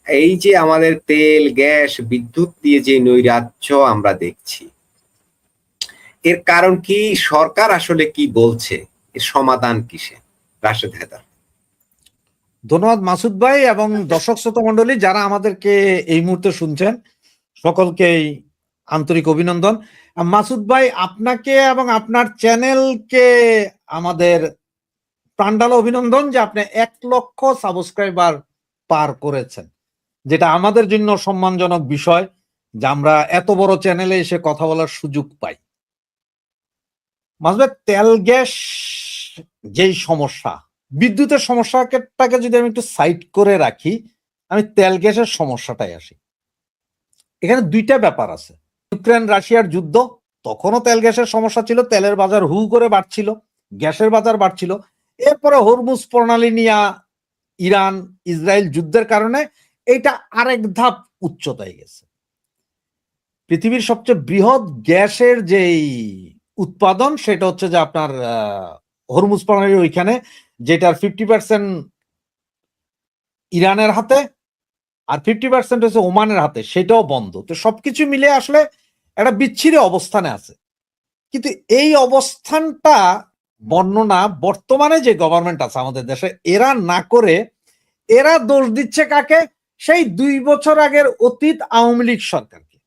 এই যে আমাদের তেল, গ্যাস, বিদ্যুৎ দিয়ে যে নৈরাজ্য আমরা দেখছি, এর কারণ কি? সরকার আসলে কি বলছে? এর সমাধান কিসে? রাশেদ হায়দার। ধন্যবাদ মাসুদ ভাই এবং দর্শক শ্রোতা মন্ডলী যারা আমাদেরকে এই মুহূর্তে শুনছেন, সকলকেই আন্তরিক অভিনন্দন। মাসুদ ভাই, আপনাকে এবং আপনার চ্যানেলকে আমাদের প্রাণঢালা অভিনন্দন যে আপনি 1 লক্ষ সাবস্ক্রাইবার পার করেছেন, যেটা আমাদের জন্য সম্মানজনক বিষয় যে আমরা এত বড় চ্যানেলে এসে কথা বলার সুযোগ পাই। মাসুদ ভাই, তেল গ্যাস যেই সমস্যা, বিদ্যুতের সমস্যাটাকে যদি আমি একটু সাইড করে রাখি, আমি তেল গ্যাসের সমস্যাটাই আসি। এখানে দুইটা ব্যাপার আছে। ইউক্রেন রাশিয়ার যুদ্ধ, তখনও তেল গ্যাসের সমস্যা ছিল, তেলের বাজার হু করে বাড়ছিল, গ্যাসের বাজার বাড়ছিল। এরপরে হরমুজ প্রণালী নিয়ে ইরান ইসরায়েল যুদ্ধের কারণে এটা আরেক ধাপ উচ্চতায় গেছে। পৃথিবীর সবচেয়ে বৃহৎ গ্যাসের যেই উৎপাদন সেটা হচ্ছে যে আপনার হরমুজ প্রণালীর ওইখানে, যেটার 50% ইরানের হাতে আর 50% হচ্ছে ওমানের হাতে, সেটাও বন্ধ। তো সবকিছু মিলে আসলে একটা বিচ্ছিরি অবস্থানে আছে। কিন্তু এই অবস্থানটা বর্ণনা বর্তমানে যে গভর্নমেন্ট আছে আমাদের দেশে এরা না করে, এরা দোষ দিচ্ছে কাকে? সেই 2 বছর আগের অতীত আওয়ামী লীগ সরকারকে।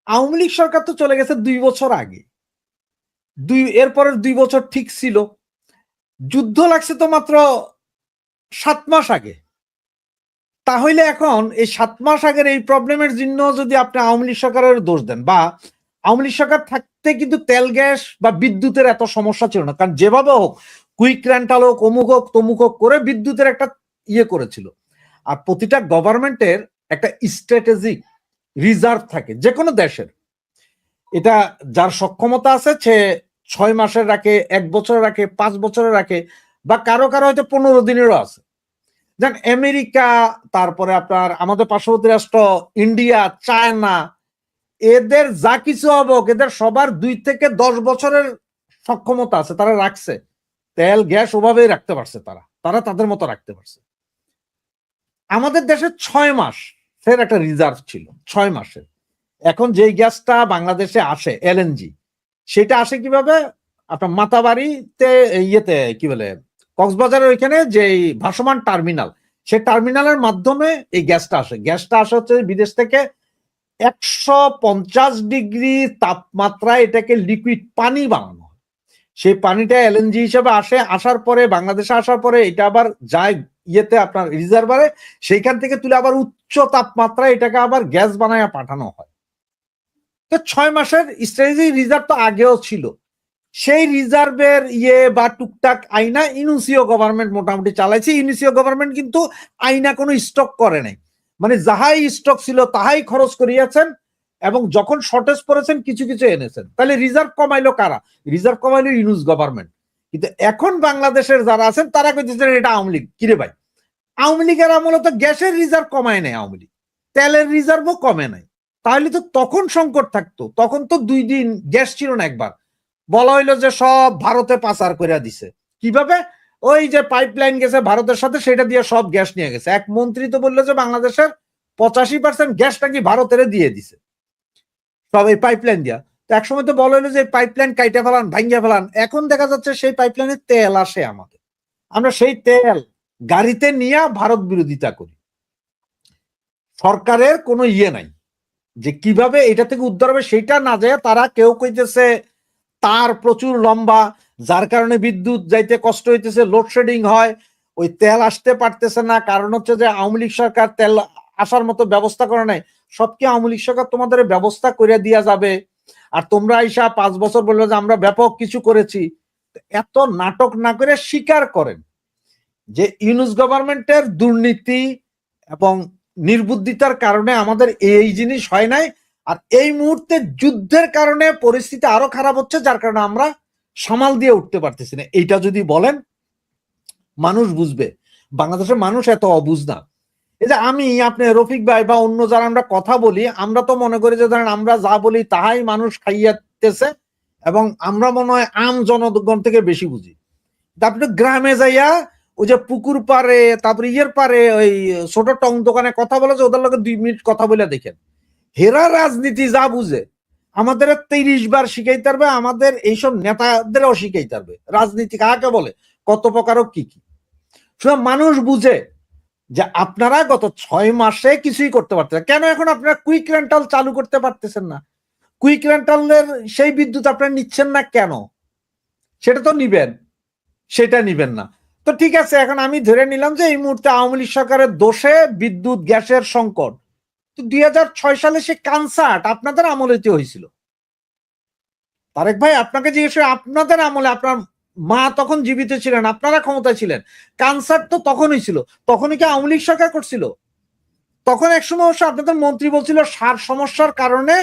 আওয়ামী লীগ সরকার তো চলে গেছে 2 বছর আগে, এরপরের 2 বছর ঠিক ছিল। যুদ্ধ লাগছে তো মাত্র 7 মাস আগে। তাহলে এখন এই 7 মাস আগের এই প্রবলেমের জন্য যদি আপনি আওয়ামী লীগ সরকারের দোষ দেন, বা আওয়ামী লীগ সরকার থাকতে কিন্তু তেল গ্যাস বা বিদ্যুতের এত সমস্যা ছিল না, কারণ যেভাবে হোক কুইক রেন্টাল হোক, অমুক হোক তমুক হোক করে বিদ্যুতের একটা করেছিল। আর প্রতিটা গভর্নমেন্টের একটা স্ট্র্যাটেজিক রিজার্ভ থাকে যে কোনো দেশের। এটা যার সক্ষমতা আছে সে 6 মাসের রাখে, 1 বছর রাখে, 5 বছরের রাখে, বা কারো কারো হয়তো 15 দিনেরও আছে। যেন আমেরিকা, তারপরে আপনার আমাদের পার্শ্ববর্তী রাষ্ট্র ইন্ডিয়া, চায়না, এদের যা কিছু হবে এদের সবার 2 থেকে 10 বছরের সক্ষমতা আছে, তারা রাখছে তেল গ্যাস ওভাবেই রাখতে পারছে, তারা তাদের মতো রাখতে পারছে। আমাদের দেশে 6 মাস ফের একটা রিজার্ভ ছিল, 6 মাসের। এখন যেই গ্যাসটা বাংলাদেশে আসে এলএনজি, সেটা আসে কিভাবে? আপনার মাতাবাড়িতে কি বলে কক্সবাজারের ওইখানে যে ভাসমান টার্মিনাল, সেই টার্মিনালের মাধ্যমে এই গ্যাসটা আসে। গ্যাসটা আসে হচ্ছে বিদেশ থেকে 150 ডিগ্রি তাপমাত্রায় এটাকে লিকুইড পানি বানানো হয়। সেই পানিটা এলএনজি হিসেবে আসে, আসার পরে বাংলাদেশে আসার পরে এটা আবার যায় আপনার রিজার্ভারে, সেইখান থেকে তুলে আবার উচ্চ তাপমাত্রায় এটাকে আবার গ্যাস বানায় পাঠানো হয়। তো 6 মাসের স্ট্র্যাটেজি রিজার্ভ তো আগেও ছিল। সেই রিজার্ভের বা টুকটাক আইনা ইউনিসিও গভর্নমেন্ট মোটামুটি চালাইছে। ইউনিসিও গভর্নমেন্ট কিন্তু আইনা কোনো স্টক করে নাই, মানে যাহাই স্টক ছিল তাহাই খরচ করিয়াছেন, এবং যখন শর্টেজ পড়েছেন কিছু কিছু এনেছেন। তাহলে রিজার্ভ কমাইলো কারা? রিজার্ভ কমাইলো ইউনুস গভর্নমেন্ট। কিন্তু এখন বাংলাদেশের যারা আছেন তারা কইতেছেন এটা আওয়ামী লীগ। কিরে ভাই, আওয়ামী লীগের আমলে তো গ্যাসের রিজার্ভ কমায় নাই আওয়ামী লীগ, তেলের রিজার্ভও কমে নাই। তাহলে তো তখন সংকট থাকতো, তখন তো 2 দিন গ্যাস ছিল না। একবার বলা হইলো যে সব ভারতে পাচার করে দিছে। কিভাবে? ওই যে পাইপলাইন গেছে ভারতের সাথে, সেটা দিয়ে সব গ্যাস নিয়ে গেছে। এক মন্ত্রী তো বললো যে বাংলাদেশের 85% গ্যাস নাকি ভারতের দিয়ে দিছে সব এই পাইপলাইন দিয়া। তো একসময় তো বলা হইলো যে পাইপলাইন কাইটা ফেলান, ভাঙ্গিয়া ফেলান। এখন দেখা যাচ্ছে সেই পাইপলাইনে তেল আসে আমাদের, আমরা সেই তেল গাড়িতে নিয়ে ভারত বিরোধিতা করি। সরকারের কোনো নাই যে কিভাবে এটা থেকে উদ্ধার হবে, সেটা না যায় তারা কেউ কইতেছে তার প্রচুর লম্বা, যার কারণে বিদ্যুৎ যাইতে কষ্ট হইতেছে, লোডশেডিং হয়, ওই তেল আসতে পারতেছে না। কারণ হচ্ছে যে আওয়ামী লীগ সরকার তেল আসার মতো ব্যবস্থা করে নাই। সব কি আওয়ামী লীগ সরকার তোমাদের ব্যবস্থা করে দিয়া যাবে? আর তোমরা আইসা 5 বছর বললো যে আমরা ব্যাপক কিছু করেছি। এত নাটক না করে স্বীকার করেন যে ইউনুস গভর্নমেন্টের দুর্নীতি এবং নির্বুদ্ধিতার কারণে আমাদের এই জিনিস হয় নাই। আর এই মুহূর্তে যুদ্ধের কারণে পরিস্থিতি আরো খারাপ হচ্ছে, যার কারণে আমরা সামাল দিয়ে উঠতে পারতেছি না। এইটা যদি বলেন মানুষ বুঝবে। বাংলাদেশের মানুষ এত অবুঝ না। এই যে আমি, আপনি, রফিক ভাই বা অন্য যারা আমরা কথা বলি, আমরা তো মনে করি যে ধরেন আমরা যা বলি তাহাই মানুষ খাইয়াতেছে, এবং আমরা মনে হয় আম জনগণ থেকে বেশি বুঝি। আপনি গ্রামে যাইয়া ওই যে পুকুর পারে, তারপরে ইয়ের পারে ওই ছোট টং দোকানে কথা বলে যে ওদের লোকের 2 মিনিট কথা বলে দেখেন, হেরা রাজনীতি যা বুঝে আমাদের 30 বার শিখাইতে পারবে, আমাদের এইসব নেতাদেরও শিখাইতে পারবে রাজনীতি কাকে বলে, কত প্রকার কি কি। শুধু মানুষ বুঝে যে আপনারা গত 6 মাসে কিছুই করতে পারতেন, কেন এখন আপনারা কুইক রেন্টাল চালু করতে পারতেছেন না? কুইক রেন্টালের সেই বিদ্যুৎ আপনারা নিচ্ছেন না কেন? সেটা তো নিবেন, সেটা নিবেন না। তো ঠিক আছে, এখন আমি ধরে নিলাম যে এই মুহূর্তে আওয়ামী লীগ সরকারের দোষে বিদ্যুৎ গ্যাসের সংকট। তো 2006 সালে সে কনসার্ট আপনাদের আমলেতে হয়েছিল। তারেক ভাই আপনাকে জিজ্ঞেস করি, আপনাদের আমলে, আপনার মা তখন জীবিত ছিলেন, আপনারা ক্ষমতায় ছিলেন, কনসার্ট তো তখন হয়েছিল, তখনই কি আওয়ামী লীগ সরকার করছিল? তখন একসময় অবশ্য আপনাদের মন্ত্রী বলছিল সার সমস্যার কারণে,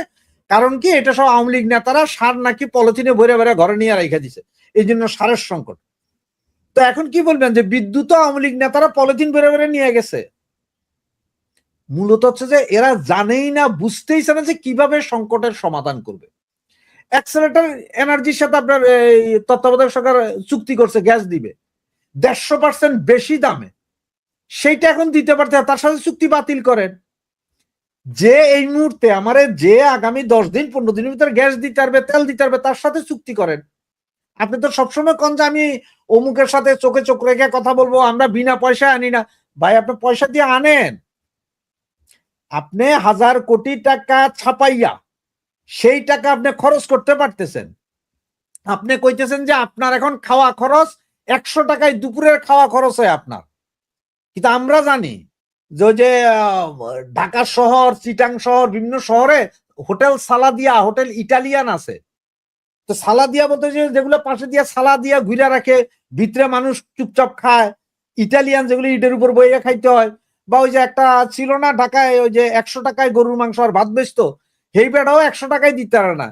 কারণ কি এটা সব আওয়ামী লীগ নেতারা সার নাকি পলিথিনে ভরে ভরে ঘরে নিয়ে রেখে দিছে, এই জন্য সারের সংকট। তো এখন কি বলবেন যে বিদ্যুৎ আওয়ামী লীগ নেতারা পলিথিন ভরে ভরে নিয়ে গেছে? মূলত হচ্ছে যে এরা জানেই না, বুঝতেইছে না যে কিভাবে সংকটের সমাধান করবে। অ্যাক্সেলেটর এনার্জির সাথে আপনার এই তত্ত্বাবধায়ক সরকার চুক্তি করছে গ্যাস দিবে 150% বেশি দামে, সেইটা এখন দিতে পারছে, তার সাথে চুক্তি বাতিল করেন। যে এই মুহূর্তে আমার যে আগামী 10 দিন 15 দিনের ভিতরে গ্যাস দিতে পারবে, তেল দিতে পারবে, তার সাথে চুক্তি করেন। আপনি তো সবসময় কোন যে আমি অমুকের সাথে চোখে চোখ রেখে কথা বলবো, আমরা বিনা পয়সায় আনি না। ভাই আপনি পয়সা দিয়ে আনেন, আপনি 1000 কোটি টাকা ছাপাইয়া সেই টাকা আপনি খরচ করতে পারতেছেন। আপনি কইতেছেন যে আপনার এখন খাওয়া খরচ 100 টাকায় দুপুরের খাওয়া খরচ হয় আপনার, কিন্তু আমরা জানি যে ওই যে ঢাকা শহর, চিটাং শহর, বিভিন্ন শহরে হোটেল সালাদিয়া, হোটেল ইটালিয়ান আছে। তো সালাদিয়া বলতে যেগুলো পাশে দিয়া সালাদিয়া ঘুরে রাখে, ভিতরে মানুষ চুপচাপ খায়, ইটালিয়ান যেগুলো ইটের উপর বইয়ে খাইতে হয়। বা ওই যে একটা ছিল না ঢাকায়, ওই যে 100 টাকায় গরুর মাংস আর ভাত বেচতো, সেই বেটাও 100 টাকায় দিতে পারে না।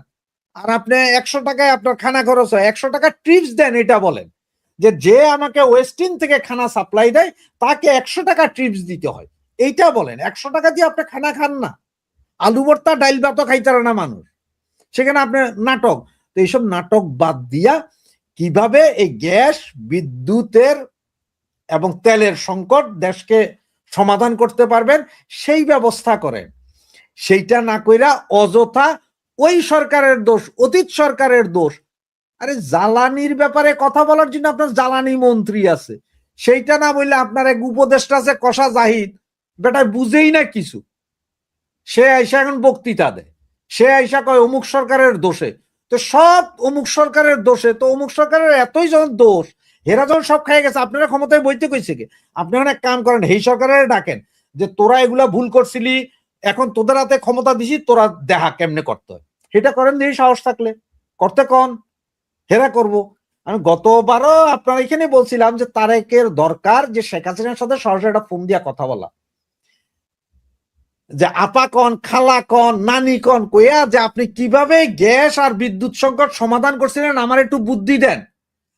আর আপনি 100 টাকায় আপনার খানা খরচ হয়, 100 টাকা ট্রিপস দেন, এটা বলেন যে যে আমাকে ওয়েস্টিন থেকে খানা সাপ্লাই দেয় তাকে 100 টাকা ট্রিপস দিতে হয়, এইটা বলেন। 100 টাকা দিয়ে আপনি খানা খান না, আলু ভর্তা ডাইল ভাতও খাইতে পারে না মানুষ, সেখানে আপনার নাটক। তো এইসব নাটক বাদ দিয়া কিভাবে এই গ্যাস, বিদ্যুতের এবং তেলের সংকট দেশকে সমাধান করতে পারবেন সেই ব্যবস্থা করেন। সেইটা না কইরা অযথা ওই সরকারের দোষ, অতীত সরকারের দোষ। আরে জ্বালানির ব্যাপারে কথা বলার জন্য আপনার জ্বালানি মন্ত্রী আছে, সেইটা না বললে আপনার এক উপদেষ্টা আছে কষা জাহিদ, বেটা বুঝেই না কিছু, সে আইসা এখন বক্তৃতা দেয়, সে আইসা কয় অমুক সরকারের দোষে। তো সব অমুক সরকারের দোষে, তো অমুক সরকারের এতই যখন দোষ, হেরা যখন সব খেয়ে গেছে, আপনারা ক্ষমতায় বইতে কইছে কি? আপনি এখন এক কাম করেন, এই সরকারের ডাকেন যে তোরা এগুলা ভুল করছিলি, এখন তোদের হাতে ক্ষমতা দিছি, তোরা দেখা কেমনে করতে হয়, সেটা করেন দিয়ে সাহস থাকলে করতে কন, হেরা করব। আমি গতবারও আপনার এখানে বলছিলাম যে তারেকের দরকার যে শেখ হাসিনার সাথে সরাসরি একটা ফোন দিয়া কথা বলা, যে আপা কন, খালা কন, নানি কন, কইয়া যে আপনি কিভাবে গ্যাস আর বিদ্যুৎ সংকট সমাধান করছিলেন, আমার একটু বুদ্ধি দেন।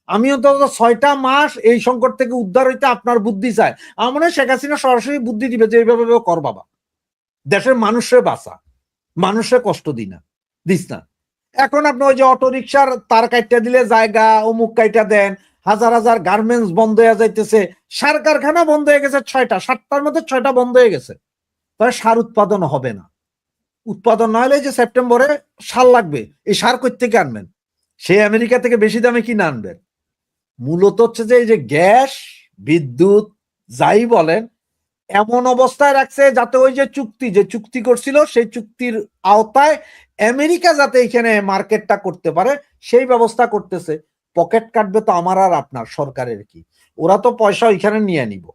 আমি অন্তত 6টা মাস এই সংকট থেকে উদ্ধার হইতে আপনার বুদ্ধি চাই। আমার মনে হয় শেখ হাসিনা সরাসরি বুদ্ধি দিবে যে এইভাবে কর বাবা, দেশের মানুষের বাঁচা, মানুষের কষ্ট দিস না। এখন আপনি ওই যে অটো রিক্সার তার কাইটা দিলে জায়গা, অমুক কাইটা দেন, হাজার হাজার গার্মেন্টস বন্ধ হয়ে যাইতেছে, সার কারখানা বন্ধ হয়ে গেছে 6টা, 7টার মধ্যে 6টা বন্ধ হয়ে গেছে। তাহলে সার উৎপাদন হবে না, উৎপাদন না হলে যে সেপ্টেম্বরে সার লাগবে, এই সার কই থেকে আনবেন? সে আমেরিকা থেকে বেশি দামে কিনে আনবেন। মূলত হচ্ছে যে এই যে গ্যাস, বিদ্যুৎ যাই বলেন, এমন অবস্থায় রাখছে যাতে ওই যে চুক্তি করছিল সেই চুক্তির আওতায় আমেরিকা যাতে এখানে মার্কেটটা করতে পারে সেই ব্যবস্থা করতেছে। পকেট কাটবে তো আমার আর আপনার, সরকারের কি? ওরা তো পয়সা ওইখানে নিয়ে নিব,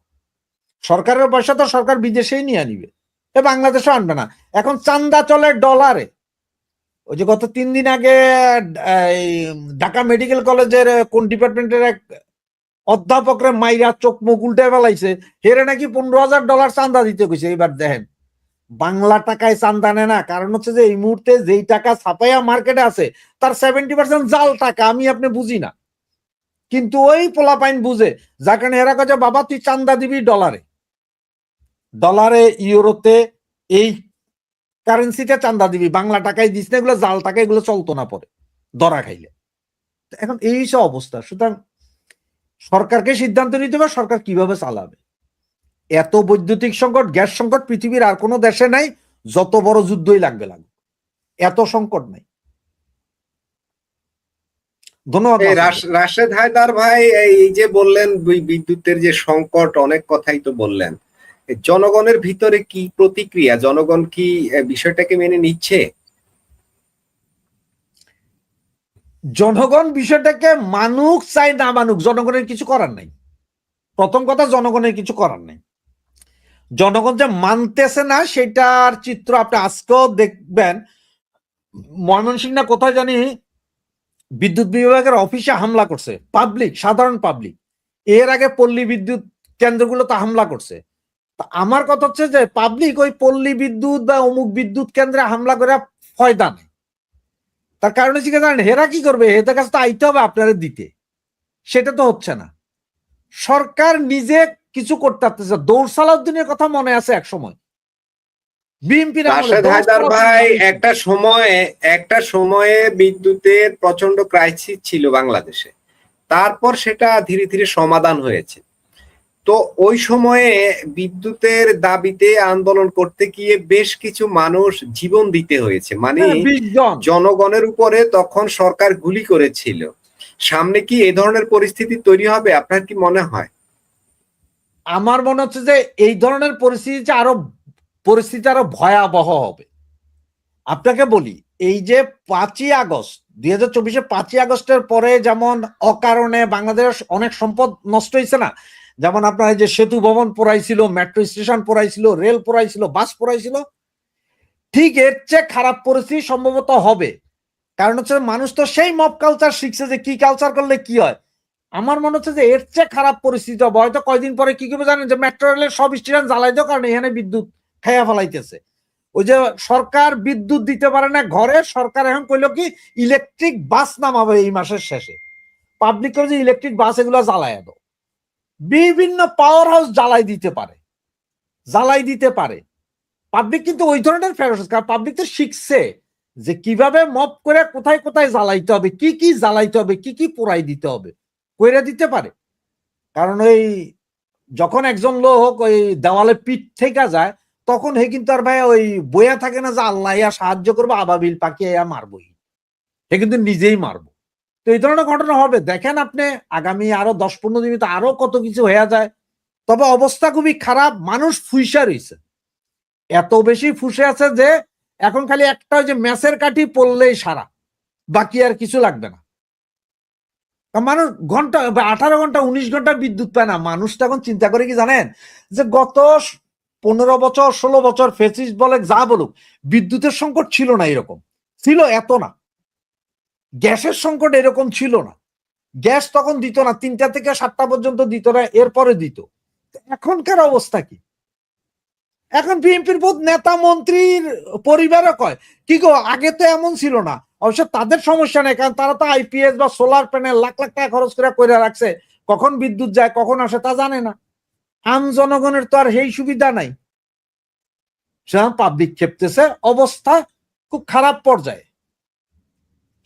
সরকারের পয়সা তো সরকার বিদেশেই নিয়ে নিবে, বাংলাদেশও আনবে না। এখন চান্দা চলে ডলারে। ওই যে গত 3 দিন আগে ঢাকা মেডিকেল কলেজের কোন ডিপার্টমেন্টের এক অধ্যাপকরা মাইরা চোখ মুখ উল্টে ফেলাইছে, হেরে নাকি $15,000 চান্দা দিতে কইছে। এবার দেখেন বাংলা টাকায় চান্দা নেয় না, কারণ হচ্ছে যে এই মুহূর্তে যেই টাকা ছাপাইয়া মার্কেটে আছে তার 70% জাল টাকা, আমি আপনি বুঝি না, কিন্তু ওই পোলাপাইন বুঝে, যার কারণে এরা কাছে বাবা তুই চান্দা দিবি ডলারে, ডলারে, ইউরোতে, এই কারেন্সিতে চান্দা দিবি, বাংলা টাকায় দিস না, এগুলো জাল টাকা, এগুলো চলতো না পরে ধরা খাইলে। এখন এই সব অবস্থা। সুতরাং সরকারকে সিদ্ধান্ত নিতে হবে সরকার কিভাবে চালাবে। এত বৈদ্যুতিক সংকট, গ্যাস সংকট পৃথিবীর আর কোনো দেশে নাই, যত বড় যুদ্ধই লাগবে লাগবে, এত সংকট নাই। ধন্যবাদ। রাশেদ হায়দার ভাই, এই যে বললেন বিদ্যুতের যে সংকট, অনেক কথাই তো বললেন, জনগণের ভিতরে কি প্রতিক্রিয়া? জনগণ কি বিষয়টাকে মেনে নিচ্ছে? জনগণ বিষয়টাকে মানুক চাই না মানুক, জনগণের কিছু করার নাই। প্রথম কথা, জনগণের কিছু করার নাই। জনগণ যে মানতেছে না সেটার চিত্র আপনি আজকেও দেখবেন। ময়মনসিংহ না কোথায় জানি বিদ্যুৎ বিভাগের অফিসে হামলা করছে পাবলিক, সাধারণ পাবলিক। এর আগে পল্লী বিদ্যুৎ কেন্দ্রগুলোতে হামলা করছে। আমার কথা হচ্ছে যে পাবলিক ওই পল্লী বিদ্যুৎ বা অমুক বিদ্যুৎ কেন্দ্রে হামলা করে ফয়দা নেই। তার কারণ হচ্ছে কি জানেন, হেরা কি করবে, এদের কাছে তো আইতে হবে আপনারা দিতে, সেটা তো হচ্ছে না। সরকার নিজে কিছু করতে পারতেছে। দৌড় সালাউদ্দিনের কথা মনে আছে এক সময়, বিএনপির রাশেদ হায়দার ভাই, একটা সময়ে বিদ্যুতের প্রচন্ড ক্রাইসিস ছিল বাংলাদেশে, তারপর সেটা ধীরে ধীরে সমাধান হয়েছে। তো ওই সময়ে বিদ্যুতের দাবিতে আন্দোলন করতে গিয়ে বেশ কিছু মানুষ জীবন দিতে হয়েছে, মানে জনগণের উপরে তখন সরকার গুলি করেছিল। সামনে কি এই ধরনের পরিস্থিতি তৈরি হবে আপনার কি মনে হয়? আমার মনে হচ্ছে যে এই ধরনের পরিস্থিতি আরো ভয়াবহ হবে। আপনাকে বলি, এই যে 5ই আগস্ট 2024 5ই আগস্টের পরে যেমন অকারণে বাংলাদেশ অনেক সম্পদ নষ্ট হয়েছে না, যেমন আপনার এই যে সেতু ভবন পোড়াইছিল, মেট্রো স্টেশন পোড়াইছিল, রেল পোড়াইছিল, বাস পোড়াইছিল, ঠিক এর চেয়ে খারাপ পরিস্থিতি সম্ভবত হবে। কারণ হচ্ছে মানুষ তো সেই মব কালচার শিখছে যে কি কালচার করলে কি হয়। আমার মনে হচ্ছে যে এর চেয়ে খারাপ পরিস্থিতি হবে। হয়তো কয়দিন পরে কি করবে জানেন, যে মেট্রো রেলের সব স্টেশন জ্বালাই দাও, কারণ এখানে বিদ্যুৎ খাইয়া ফেলাইতেছে। ওই যে সরকার বিদ্যুৎ দিতে পারে না ঘরে, সরকার এখন কইলো কি ইলেকট্রিক বাস নামাবে এই মাসের শেষে। পাবলিক যে ইলেকট্রিক বাস এগুলো জ্বালাই দাও, বিভিন্ন পাওয়ার হাউস জ্বালাই দিতে পারে। পাবলিক কিন্তু ওই ধরনের ফেরত, কারণ পাবলিক তো শিখছে যে কিভাবে মপ করে কোথায় কোথায় জ্বালাইতে হবে, কি কি জ্বালাইতে হবে, কি কি পোড়াই দিতে হবে, কইরা দিতে পারে। কারণ ওই যখন একজন লোক ওই দেওয়ালে পিঠ থেকে যায়, তখন হে কিন্তু আর ভাই ওই বইয়া থাকে না যে আল্লাহ ইয়া সাহায্য করবো, আবাবিল পাখি ইয়া মারবই, হে কিন্তু নিজেই মারবো। তো এই ধরনের ঘটনা হবে। দেখেন আপনি আগামী আরো 10-15 দিন আরো কত কিছু হয়ে যায়। তবে অবস্থা খুবই খারাপ, মানুষ ফুইসা রয়েছে, এত বেশি ফুসে আছে যে এখন খালি একটা যে ম্যাচের কাঠি পড়লেই সারা, বাকি আর কিছু লাগবে না। মানুষ ঘন্টা 18 ঘন্টা 19 ঘন্টা বিদ্যুৎ পায় না। মানুষ তখন চিন্তা করে কি জানেন, যে গত 15 বছর 16 বছর ফেসিস বলে যা বলুক, বিদ্যুতের সংকট ছিল না, এরকম ছিল এত না। গ্যাসের সংকট এরকম ছিল না, গ্যাস তখন দিত না, 3টা থেকে 7টা পর্যন্ত দিত না, এরপরে দিত। এখনকার অবস্থা কি? এখন বিএনপির বহুত নেতা মন্ত্রীর পরিবারও কয় কি গো, আগে তো এমন ছিল না। অবশ্য তাদের সমস্যা নেই, কারণ তারা তো আইপিএস বা সোলার প্যানেল লাখ লাখ টাকা খরচ করে রাখছে, কখন বিদ্যুৎ যায় কখন আসে তা জানে না। আম জনগণের তো আর সেই সুবিধা নাই। পাবলিক খেপতেছে, অবস্থা খুব খারাপ পর্যায়ে।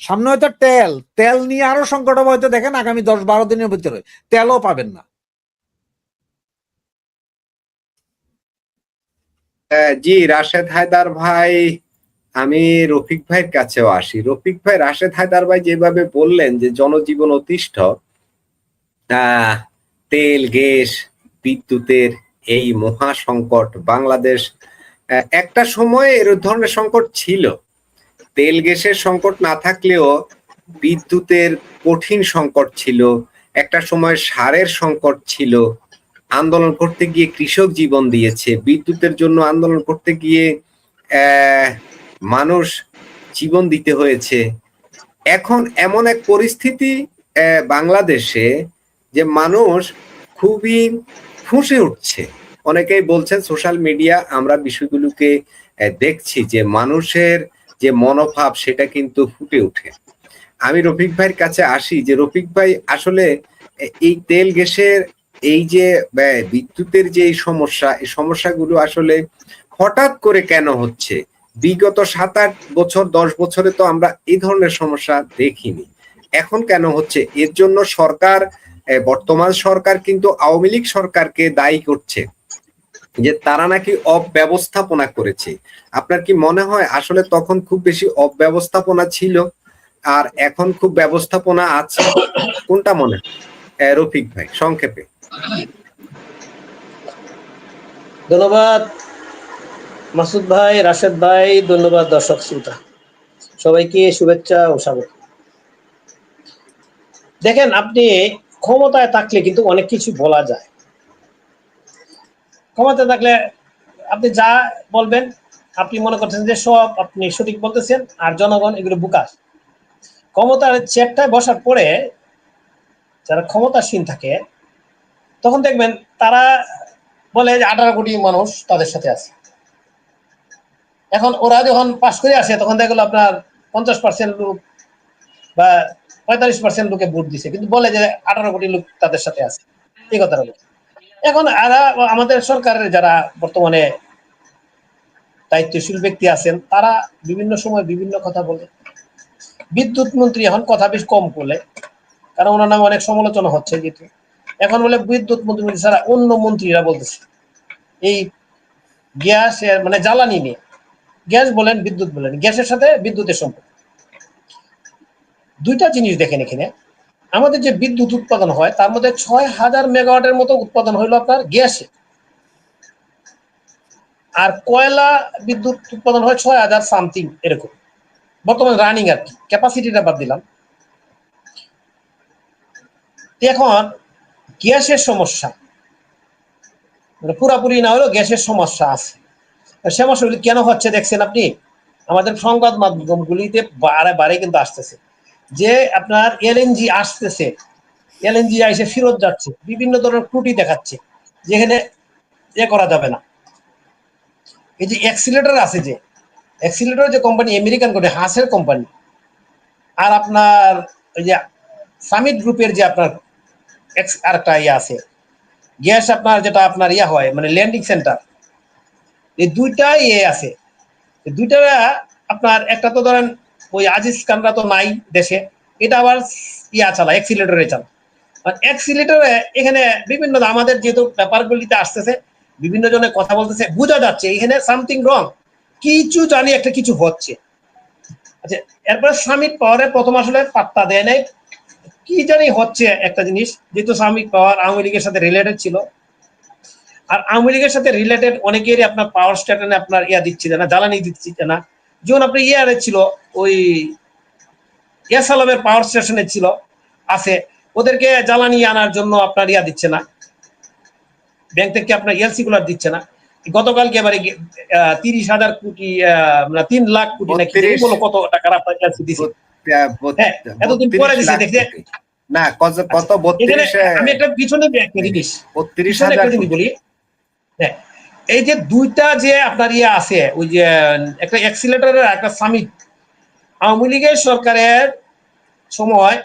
সামনে হয়তো তেল নিয়ে আরো সংকট হবে, হয়তো দেখেন আগামী 10-12 দিনের ভিতরে তেলও পাবেন না। জি রাশেদ হায়দার ভাই, আমি রফিক ভাইয়ের কাছেও আসি। রফিক ভাই, রাশেদ হায়দার ভাই যেভাবে বললেন যে জনজীবন অতিষ্ঠ, তেল গ্যাস বিদ্যুতের এই মহা সংকট বাংলাদেশ, একটা সময় এর ধরনের সংকট ছিল। তেল গ্যাসের সংকট না থাকলেও বিদ্যুতের কঠিন সংকট ছিল, একটা সময় সারের সংকট ছিল। আন্দোলন করতে গিয়ে কৃষক জীবন দিয়েছে, বিদ্যুতের জন্য আন্দোলন করতে গিয়ে মানুষ জীবন দিতে হয়েছে। এখন এমন এক পরিস্থিতি বাংলাদেশে যে মানুষ খুবই ফুঁসে উঠছে। অনেকেই বলছেন সোশ্যাল মিডিয়া, আমরা বিষয়গুলোকে দেখছি যে মানুষের যে মনোভাব সেটা কিন্তু ফুটে ওঠে। আমি রফিক ভাইয়ের কাছে আসি যে রফিক ভাই, আসলে এই তেল গ্যাসের এই যে বিদ্যুতের যে সমস্যা, এই সমস্যাগুলো আসলে হঠাৎ করে কেন হচ্ছে? বিগত 7-8 বছর 10 বছরে তো আমরা এই ধরনের সমস্যা দেখিনি, এখন কেন হচ্ছে? এর জন্য সরকার বর্তমান সরকার কিন্তু আওয়ামী লীগ সরকারকে দায়ী করছে যে তারা নাকি অব্যবস্থাপনা করেছে। আপনার কি মনে হয় আসলে তখন খুব বেশি অব্যবস্থাপনা ছিল আর এখন খুব ব্যবস্থাপনা আছে? কোনটা মনে হয় রফিক ভাই সংক্ষেপে? ধন্যবাদ মাসুদ ভাই, রাশেদ ভাই, ধন্যবাদ দর্শক শ্রোতা সবাইকে শুভেচ্ছা ও স্বাগত। দেখেন, আপনি ক্ষমতায় থাকলে কিন্তু অনেক কিছু বলা যায়। ক্ষমতায় থাকলে আপনি যা বলবেন, আপনি মনে করছেন যে সব আপনি সঠিক বলতেছেন, আর জনগণ এগুলো বুকাস। ক্ষমতার চেয়ারটায় বসার পরে যারা ক্ষমতাসীন থাকে তখন দেখবেন তারা বলে যে 18 কোটি মানুষ তাদের সাথে আছে। এখন ওরা যখন পাশ করে আসে তখন দেখা গেলো আপনার 50% লোক বা 45% লোকে ভোট দিছে, কিন্তু বলে যে 18 কোটি লোক তাদের সাথে আছে, এই কথাটা বলে। এখন আমাদের সরকারের যারা বর্তমানে দায়িত্বশীল ব্যক্তি আছেন তারা বিভিন্ন সময় বিভিন্ন কথা বলে। বিদ্যুৎ মন্ত্রী এখন কথা বেশ কম বলে, কারণ ওনার নামে অনেক সমালোচনা হচ্ছে। যেহেতু এখন বলে বিদ্যুৎ মন্ত্রী ছাড়া অন্য মন্ত্রীরা বলতেছে এই গ্যাস মানে জ্বালানি নিয়ে, গ্যাস বলেন বিদ্যুৎ বলেন, গ্যাসের সাথে বিদ্যুতের সম্পর্ক। দুইটা জিনিস দেখেন এখানে, আমাদের যে বিদ্যুৎ উৎপাদন হয় তার মধ্যে 6000 মেগাওয়াটের মতো উৎপাদন হইলো আপনার গ্যাসে, আর কয়লা বিদ্যুৎ উৎপাদন হয় 6000 সামথিং এরকম বর্তমানে রানিং, আর কি ক্যাপাসিটিটা বাদ দিলাম। এখন গ্যাসের সমস্যা মানে পুরাপুরি না হলেও গ্যাসের সমস্যা আছে। সমস্যাগুলি কেন হচ্ছে দেখছেন আপনি, আমাদের সংবাদ মাধ্যমগুলিতে বারে বারে কিন্তু আসতেছে যে আপনার এলএনজি আসতেছে, এলএনজি এসে ফেরত যাচ্ছে, বিভিন্ন ধরনের ত্রুটি দেখাচ্ছে যেখানে করা যাবে না। এই যে অ্যাক্সিলেটর আছে, যে অ্যাক্সিলেটর যে কোম্পানি আমেরিকান কোম্পানি হাসের কোম্পানি, আর আপনার ওই যে সামিট গ্রুপের যে আপনার আরেকটা ইয়ে আছে গ্যাস, আপনার যেটা আপনার ইয়া হয় মানে ল্যান্ডিং সেন্টার, এই দুইটা ইয়ে আছে। দুইটা আপনার একটা তো ধরেন ওই আজিজ খানরা তো নাই দেশে, এটা আবার ইয়া চালায় অ্যাক্সিলেটরে চালায়। অ্যাক্সিলেটরে এখানে বিভিন্ন আমাদের যেহেতু ব্যাপারগুলিতে আসতেছে, বিভিন্ন জনে কথা বলতেছে, বোঝা যাচ্ছে এখানে সামথিং রং, কিছু জানি একটা কিছু হচ্ছে। আচ্ছা, এরপরে সামিট পাওয়ারে প্রথম আসলে পাত্তা দেয় নাই, কি জানি হচ্ছে একটা জিনিস, যেহেতু সামিট পাওয়ার আওয়ামী লীগের সাথে রিলেটেড ছিল, আর আওয়ামী লীগের সাথে রিলেটেড অনেকেরই আপনার পাওয়ার স্টেশনে আপনার ইয়া দিচ্ছে না, জ্বালানি দিচ্ছে না। যেমন আপনার ইয়ারে ছিল ওই ইয়াসালামের পাওয়ার স্টেশনে ছিল আছে, ওদেরকে জ্বালানি আনার জন্য আপনার ইয়া দিচ্ছে না, ব্যাংক থেকে আপনার এলসি গুলার দিচ্ছে না। গতকালকে এবারে 30,000 কোটি 3 লাখ কোটি নাকি বলো কত টাকার আপনার এলসি দিচ্ছে, হ্যাঁ এতদিন পরে দিচ্ছে দেখতে না কত 32 আমি একটা পিছনে একটা জিনিস 32,000 বলি। হ্যাঁ, এই যে দুইটা যে আপনার ইয়ে আছে, ওই যে একটা অ্যাক্সিলেটরের একটা সামিট, আওয়ামী লীগের সরকারের সময়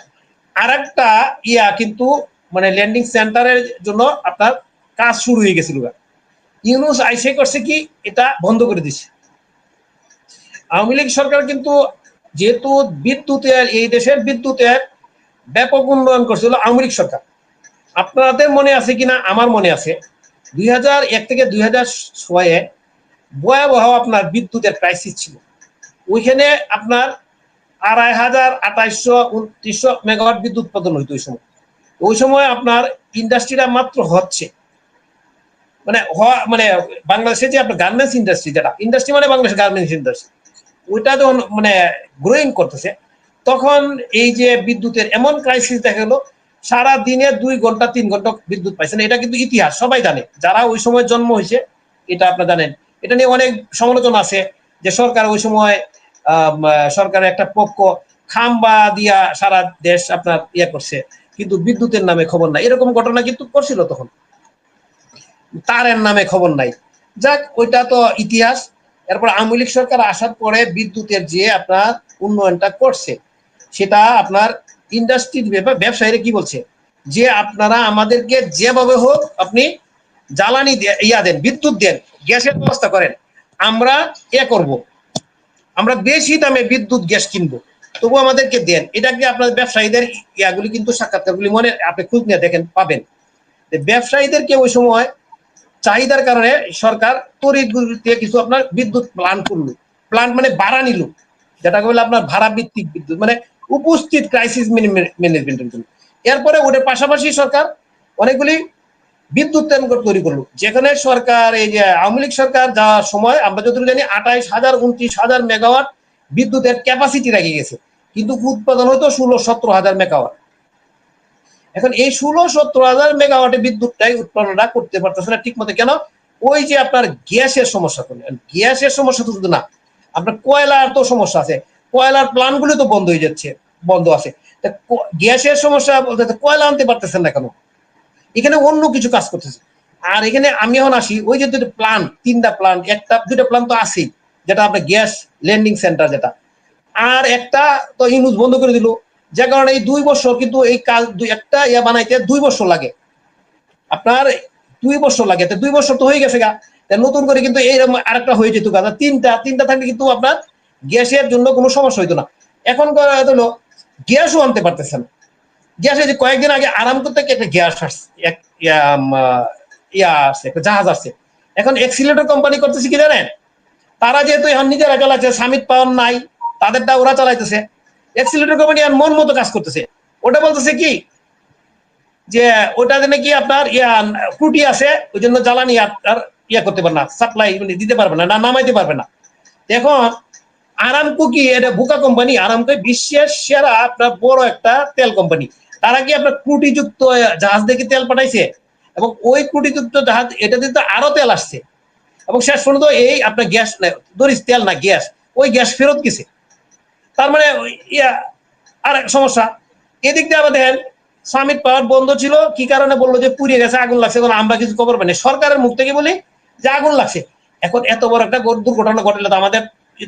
আর একটা ইয়া কিন্তু মানে ল্যান্ডিং সেন্টারের জন্য আপনার কাজ শুরু হয়ে গেছিল, ইউনুস আইসে করছে কি এটা বন্ধ করে দিচ্ছে। আওয়ামী লীগ সরকার কিন্তু যেহেতু বিদ্যুতের এই দেশের বিদ্যুতের ব্যাপক উন্নয়ন করছিল আওয়ামী লীগ সরকার। আপনাদের মনে আছে কিনা, আমার মনে আছে 2001 থেকে 2006 ভয়াবহ আপনার বিদ্যুতের ক্রাইসিস ছিল। ওইখানে আপনার 2500 2800 2900 মেগাওয়াট বিদ্যুৎ উৎপাদন হইতো ওই সময় আপনার ইন্ডাস্ট্রিটা মাত্র হচ্ছে মানে বাংলাদেশে যে আপনার গার্মেন্টস ইন্ডাস্ট্রি, যেটা ইন্ডাস্ট্রি মানে বাংলাদেশের গার্মেন্টস ইন্ডাস্ট্রি, ওইটা যখন মানে গ্রোয়িং করতেছে, তখন এই যে বিদ্যুতের এমন ক্রাইসিস দেখা গেল, সারা দিনে 2 ঘন্টা 3 ঘন্টা বিদ্যুৎ পাইছেন। এটা কিন্তু ইতিহাস, সবাই জানে, যারা ওই সময় জন্ম হয়েছে এটা আপনারা জানেন। এটা নিয়ে অনেক সমালোচনা আছে যে সরকার ওই সময় সরকারের একটা পক্ষ খাম্বা দিয়া সারা দেশ আপনার ইয়ে করছে, কিন্তু বিদ্যুতের নামে খবর নাই, এরকম ঘটনা কিন্তু করছিল তখন, তারের নামে খবর নাই। যাক, ওইটা তো ইতিহাস। এরপর আওয়ামী লীগ সরকার আসার পরে বিদ্যুতের যে আপনার উন্নয়নটা করছে, সেটা আপনার ইন্ডাস্ট্রির ব্যবসায়ীরা কি বলছে যে আপনারা আমাদেরকে যেভাবে হোক আপনি জ্বালানি ইয়া দেন, বিদ্যুৎ দেন, গ্যাসের ব্যবস্থা করেন, আমরা করব, আমরা বেশি দামে বিদ্যুৎ গ্যাস কিনবো। তবু আমাদেরকে দেন। এটা কি আপনার ব্যবসায়ীদের ইয়াগুলি কিন্তু সাক্ষাৎকারগুলি মনে আপনি খোঁজ নিয়ে দেখেন পাবেন, ব্যবসায়ীদেরকে ওই সময় চাহিদার কারণে সরকার তড়িৎ গতিতে কিছু আপনার বিদ্যুৎ প্ল্যান্ট করলো, প্ল্যান্ট মানে ভাড়া নিল, যেটা বলে আপনার ভাড়া ভিত্তিক বিদ্যুৎ, মানে উপস্থিত ক্রাইসিস ম্যানেজমেন্টের জন্য। এরপরে ওটার পাশাপাশি সরকার অনেকগুলি বিদ্যুৎ কেন্দ্র তৈরি করলো, যেখানে সরকার এই যে আওয়ামী লীগ সরকার যাওয়ার সময় আমরা যতটুকু জানি 28,000 29,000 মেগাওয়াট বিদ্যুতের ক্যাপাসিটি রেখে গেছে, কিন্তু উৎপাদন হয়তো 16-17,000 মেগাওয়াট। এখন এই 16-17,000 মেগাওয়াটের বিদ্যুৎটাই উৎপাদনটা করতে পারতেছে না ঠিক মতো। কেন? ওই যে আপনার গ্যাসের সমস্যা, করলেন গ্যাসের সমস্যা তো শুধু না, আপনার কয়লার তো সমস্যা আছে, কয়লার প্ল্যান্ট গুলো তো বন্ধ হয়ে যাচ্ছে, বন্ধ আছে। গ্যাসের সমস্যা বলতে কয়লা আনতে পারতেছেন না কেন? এখানে অন্য কিছু কাজ করতেছে। আর এখানে আমি এখন আসি, ওই যে দুটো প্ল্যান্ট, 3টা প্ল্যান্ট, দুটো প্ল্যান্ট তো আছেই, যেটা আপনার গ্যাস ল্যান্ডিং সেন্টার যেটা, আর একটা তো ইউজ বন্ধ করে দিল, যে কারণে এই 2 বছর কিন্তু এই কাজ একটা ইয়া বানাইতে 2 বছর লাগে, আপনার 2 বছর লাগে। 2 বছর তো হয়ে গেছে গা, নতুন করে কিন্তু এইরকম আরেকটা হয়ে যেত গা, তিনটা থাকলে কিন্তু আপনার গ্যাসের জন্য কোনো সমস্যা হইতো না। এখন হলো গ্যাসও আনতে পারতেছেন। গ্যাসে যে কয়েকদিন আগে আরাম করতে একটা গ্যাস আসছে, একটা জাহাজ আসছে। এখন এক্সিলেটর কোম্পানি করতেছে কি জানেন, তারা যেহেতু এখন নিজেরা চালাচ্ছে, সামিট পাওয়ার নাই, তাদেরটা ওরা চালাইতেছে। এক্সিলেটর কোম্পানি মন মতো কাজ করতেছে। ওটা বলতেছে কি যে ওটা নাকি আপনার ত্রুটি আছে, ওই জন্য জ্বালানি আপনার করতে পারে না, সাপ্লাই দিতে পারবে না, নামাইতে পারবে না। এখন আরামকো কি এটা বোকা কোম্পানি? আরামকো বিশ্বের সেরা আপনার বড় একটা তেল কোম্পানি। তারা কি আপনার ত্রুটিযুক্ত জাহাজ দেখে তেল পাঠাইছে, এবং ওই ত্রুটিযুক্ত জাহাজ এটাতে তো আরো তেল আসছে, এবং শেষ পর্যন্ত এই আপনার গ্যাস ধরিস তেল না গ্যাস, ওই গ্যাস ফেরত গেছে। তার মানে আর সমস্যা এদিক দিয়ে আমাদের সামিট পাওয়ার বন্ধ ছিল, কি কারণে বললো যে পুড়িয়ে গেছে, আগুন লাগছে, এখন আমরা কিছু খবর পাইনি। সরকারের মুখ থেকে বলি যে আগুন লাগছে। এখন এত বড় একটা দুর্ঘটনা ঘটলে তো আমাদের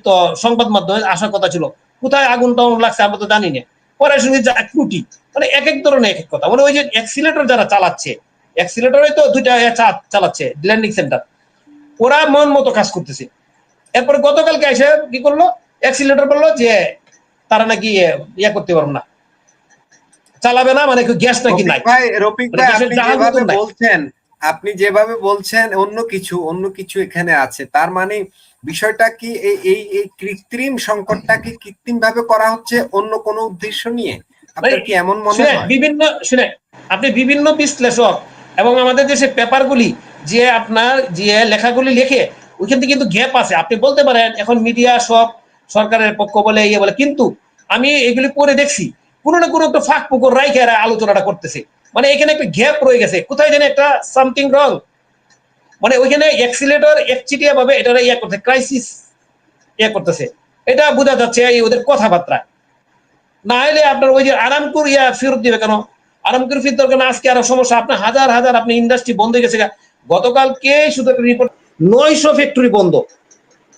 তো সংবাদ মাধ্যমে আসার কথা ছিল, কোথায় আগুন টাউন লাগছে আমরা তো জানি না। পরে সঙ্গে ত্রুটি, মানে এক এক ধরনের এক এক কথা। মানে ওই যে অ্যাক্সিলেটর যারা চালাচ্ছে, অ্যাক্সিলেটরে তো 2টা চালাচ্ছে ল্যান্ডিং সেন্টার, ওরা মন মতো কাজ করতেছে। এরপরে গতকালকে এসে কি করলো, অ্যাক্সিলেটর বললো যে তারা নাকি করতে পারবো না, চালাবে না, মানে গ্যাস নাকি নাই। রফিক ভাই আপনি যেভাবে বলছেন অন্য কিছু এখানে আছে, তার মানে বিষয়টা কি এই কৃত্রিম সংকটটাকে কৃত্রিম ভাবে করা হচ্ছে অন্য কোনো উদ্দেশ্য নিয়ে? আপনার কি এমন মনে হয়? আপনি বিভিন্ন বিশ্লেষক এবং আমাদের দেশের পেপারগুলি যে আপনার যে লেখাগুলি লেখে, ওইখান থেকে কিন্তু গ্যাপ আছে। আপনি বলতে পারেন এখন মিডিয়া সব সরকারের পক্ষ বলে বলে, কিন্তু আমি এগুলি পড়ে দেখছি কোনো না কোনো একটা ফাঁক পুকুর রাইখে আলোচনাটা করতেছে। মানে এখানে একটা গ্যাপ রয়ে গেছে, কোথায় যেন একটা সামথিং রং, মানে ওইখানে অ্যাক্সিলেটর একচিটিয়া ভাবে এটা করতে ক্রাইসিস করতেছে, এটা বোঝা যাচ্ছে এই ওদের কথাবার্তা। না হলে আপনার ওই যে আরামপুর ফেরত দিবে কেন? আরামপুর ফেরত দরকার না, আজকে আরো সমস্যা, আপনার হাজার হাজার আপনি ইন্ডাস্ট্রি বন্ধ হয়ে গেছে। গতকালকে শুধু একটা রিপোর্ট, 900 ফ্যাক্টরি বন্ধ,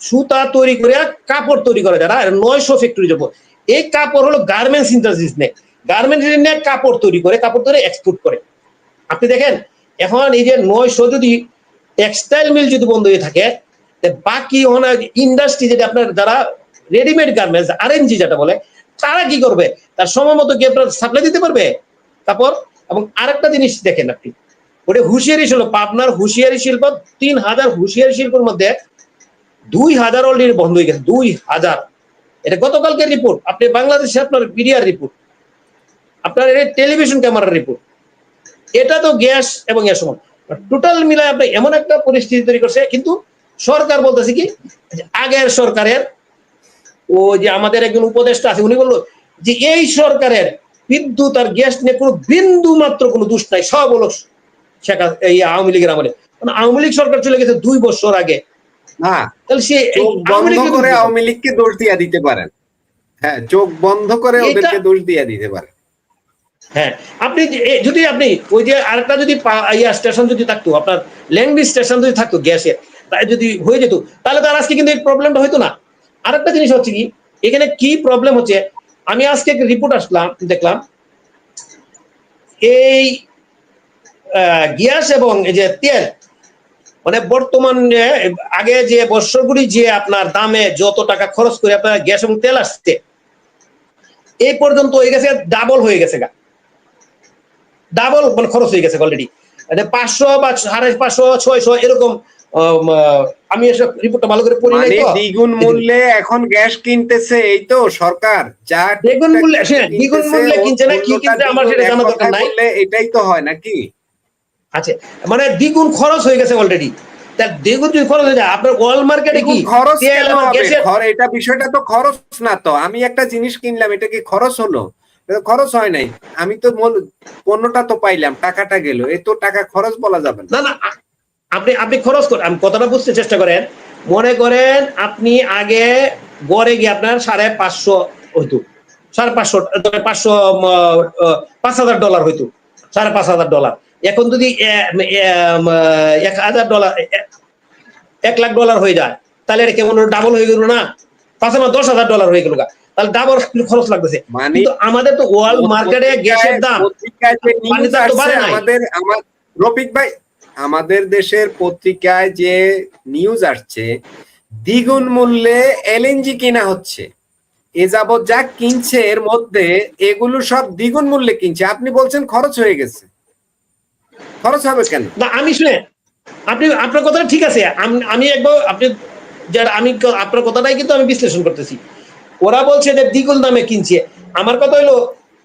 সুতা তৈরি করে কাপড় তৈরি করে যারা, 900 ফ্যাক্টরি যাব। এই কাপড় হলো গার্মেন্টস ইন্ডাস্ট্রিজ নেই, গার্মেন্টস নিয়ে কাপড় তৈরি করে, কাপড় তৈরি এক্সপোর্ট করে। আপনি দেখেন এখন এই যে 900 যদি টেক্সটাইল মিল যদি বন্ধ হয়ে থাকে, বাকি ইন্ডাস্ট্রি যেটা আপনার যারা রেডিমেড গার্মেন্টস আরএনজি যেটা বলে, তারা কি করবে? তার সময় মতো কি আপনার সাপ্লাই দিতে পারবে কাপড়? এবং আরেকটা জিনিস দেখেন আপনি, ওটা হুঁশিয়ারি শিল্প, পাবনার হুঁশিয়ারি শিল্প, 3000 হুঁশিয়ারি শিল্পের মধ্যে 2000 অলরেডি বন্ধ হয়ে গেছে, 2000। এটা গতকালকের রিপোর্ট, আপনি বাংলাদেশে আপনার মিডিয়ার রিপোর্ট, আপনার টেলিভিশন ক্যামেরার রিপোর্ট। এটা তো গ্যাস এবং এর সময় টোটাল মিলায় আপনি এমন একটা পরিস্থিতি তৈরি করছে। কিন্তু সরকার বলতেছে কি, আগের সরকারের ও যে আমাদের একজন উপদেষ্টা আছে, উনি বললো যে এই সরকারের বিদ্যুৎ আর গ্যাস নিয়ে কোনো বিন্দু মাত্র কোনো দোষ নাই, সব হলো এই আওয়ামী লীগের আমলে। মানে আওয়ামী লীগ সরকার চলে গেছে 2 বছর আগে। না, তাহলে সে বন্ধ করে আওয়ামী লীগকে দোষ দিয়ে দিতে পারেন। হ্যাঁ, চোখ বন্ধ করে ওদেরকে দোষ দিয়ে দিতে পারেন। হ্যাঁ, আপনি যদি আপনি ওই যে আরেকটা যদি স্টেশন যদি থাকতো, আপনার ল্যান্ডিং স্টেশন যদি থাকতো গ্যাসের, তাই যদি হয়ে যেত, তাহলে তার আজকে কিন্তু এই প্রবলেমটা হইতো না। আরেকটা জিনিস হচ্ছে কি, এখানে কি প্রবলেম হচ্ছে, আমি আজকে একটা রিপোর্ট দেখলাম, এই গ্যাস এবং এই যে তেল, মানে বর্তমানে আগে যে বছরগুলি যে আপনার দামে যত টাকা খরচ করে আপনার গ্যাস এবং তেল আসছে, এই পর্যন্ত হয়ে গেছে ডাবল হয়ে গেছে গা, ডাবল মানে খরচ হয়ে গেছে অলরেডি। 500 বা 550, 600 এরকম। আমি এসব রিপোর্টটা ভালো করে পড়ি নাই মানে তো। দ্বিগুণ মূল্যে এখন গ্যাস কিনতেছে এই তো সরকার, যা দ্বিগুণ টুকটাক মূল্যে, কিছু দ্বিগুণ কিনতেছে মূল্যে ওর কিনছে না কি মূল্যটা কিনছে আমার দ্বিগুণ, সেটা এক জানা দরকার কথায় নাই। বললে এটাই তো হয় নাকি? আচ্ছা, মানে দ্বিগুণ খরচ হয়ে গেছে অলরেডি। তার দ্বিগুণ যদি খরচ হয়ে যায়, আপনার ওয়ার্ল্ড মার্কেটে কি দ্বিগুণ খরচ তেল কেন এবং হবে? গ্যাসের, এটা বিষয়টা তো খরচ না তো। আমি একটা জিনিস কিনলাম, এটা কি খরচ হলো? এটা তো খরচ হয় নাই। আমি তো পণ্যটা তো পাইলাম, টাকাটা গেল, এ তো টাকা খরচ বলা যাবে না। না না, আপনি আপনি খরচ করেন, আমি কথাটা বুঝতে চেষ্টা করেন। মনে করেন আপনি আগে গড়ে গিয়ে আপনার 550 হইতো, 550, 500, $5,000 হইতো, $5,500। এখন যদি $1,000, $1,00,000 হয়ে যায়, তাহলে এটা কেমন ডাবল হয়ে গেল না? 10,000 হয়ে গেল, তাহলে ডাবল খরচ লাগতেছে। মানে কিন্তু আমাদের তো ওয়ার্ল্ড মার্কেটে গ্যাসের দাম, পত্রিকায় যে পানির নিউজ দাম তো আসছে, বাড়ে নাই। আমার রফিক ভাই, আমাদের দেশের পত্রিকায় যে নিউজ আসছে, দ্বিগুণ মূল্যে এলএনজি কেনা হচ্ছে। এ যাবৎ যা কিনছে এর মধ্যে এগুলো সব দ্বিগুণ মূল্যে কিনছে। আপনি বলছেন খরচ হয়ে গেছে, খরচ হবে কেন? না আমি শুনে, আপনি আপনার কথাটা ঠিক আছে। আমি একবার আপনি যারা, আমি আপনার কথাটাই কিন্তু আমি বিশ্লেষণ করতেছি। ওরা বলছে যে দ্বিগুণ দামে কিনছে। আমার কথা হলো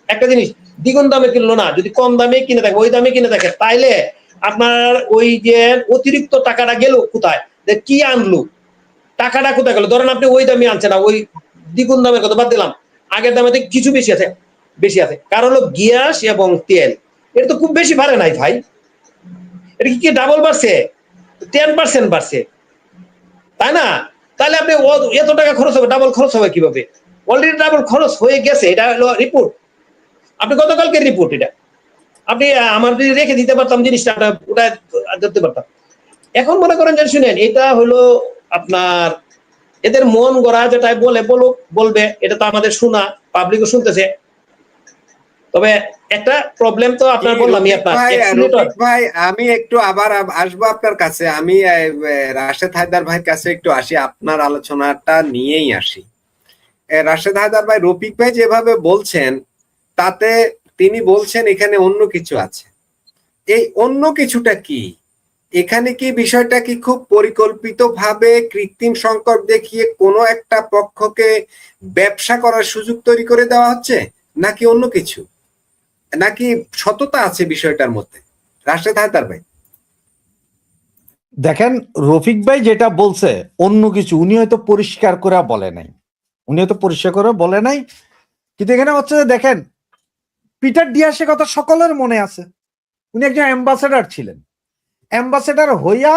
একটা জিনিস, দ্বিগুণ দামে কিনলো না, যদি কম দামে কিনে থাকে, ওই দামে কিনে থাকে, তাইলে আপনার ওই যে অতিরিক্ত টাকাটা গেল কোথায়, যে কি আনলো, টাকাটা কোথায় গেল? ধরেন আপনি ওই দামে আনছেন না, ওই দ্বিগুণ দামের কথা বাদ দিলাম, আগের দামে কিছু বেশি আছে, বেশি আছে। কারণ হলো গ্যাস এবং তেল, এটা তো খুব বেশি বাড়ে নাই ভাই। এটা কি ডাবল বাড়ছে? 10% বাড়ছে, তাই না? তাহলে আপনি এত টাকা খরচ হবে, ডাবল খরচ হবে কিভাবে? অলরেডি ডাবল খরচ হয়ে গেছে, এটা হলো রিপোর্ট। আপনি গতকালকে রিপোর্ট এটা, আপনি আমার যদি রেখে দিতে পারতাম জিনিসটা, ওটা ধরতে পারতাম। এখন মনে করেন যে শুনেন, এটা হলো আপনার এদের মন গড়া, যেটা বলবে, এটা তো আমাদের শোনা, পাবলিকও শুনতেছে। তবে একটা প্রবলেম তো কি আপনার বললামই, রফিক আপনার ভাই, অ্যাক্সিলেটর। আমি একটু আবার আসবো আপনার কাছে। আমি রাশেদ হায়দার ভাইয়ের কাছে একটু আসি, আপনার আলোচনাটা নিয়েই আসি। রাশেদ হায়দার ভাই, রফিক ভাই যেভাবে বলছেন তাতে তিনি বলছেন এখানে অন্য কিছু আছে। এই অন্য কিছুটা কি? এখানে কি বিষয়টা কি খুব পরিকল্পিতভাবে কৃত্রিম সংকট দেখিয়ে কোনো একটা পক্ষকে ব্যবসা করার সুযোগ তৈরি করে দেওয়া হচ্ছে, নাকি অন্য কিছু, নাকি সততা আছে বিষয়টার মধ্যে? রাশেদ হায়দার ভাই, দেখেন, রফিক ভাই যেটা বলছে অন্য কিছু, উনি হয়তো পরিষ্কার করে বলে নাই, কিন্তু এখানে হচ্ছে যে দেখেন, পিটার ডিয়াসের কথা সকলের মনে আছে। উনি একজন অ্যাম্বাসেডর ছিলেন, অ্যাম্বাসেডর হইয়া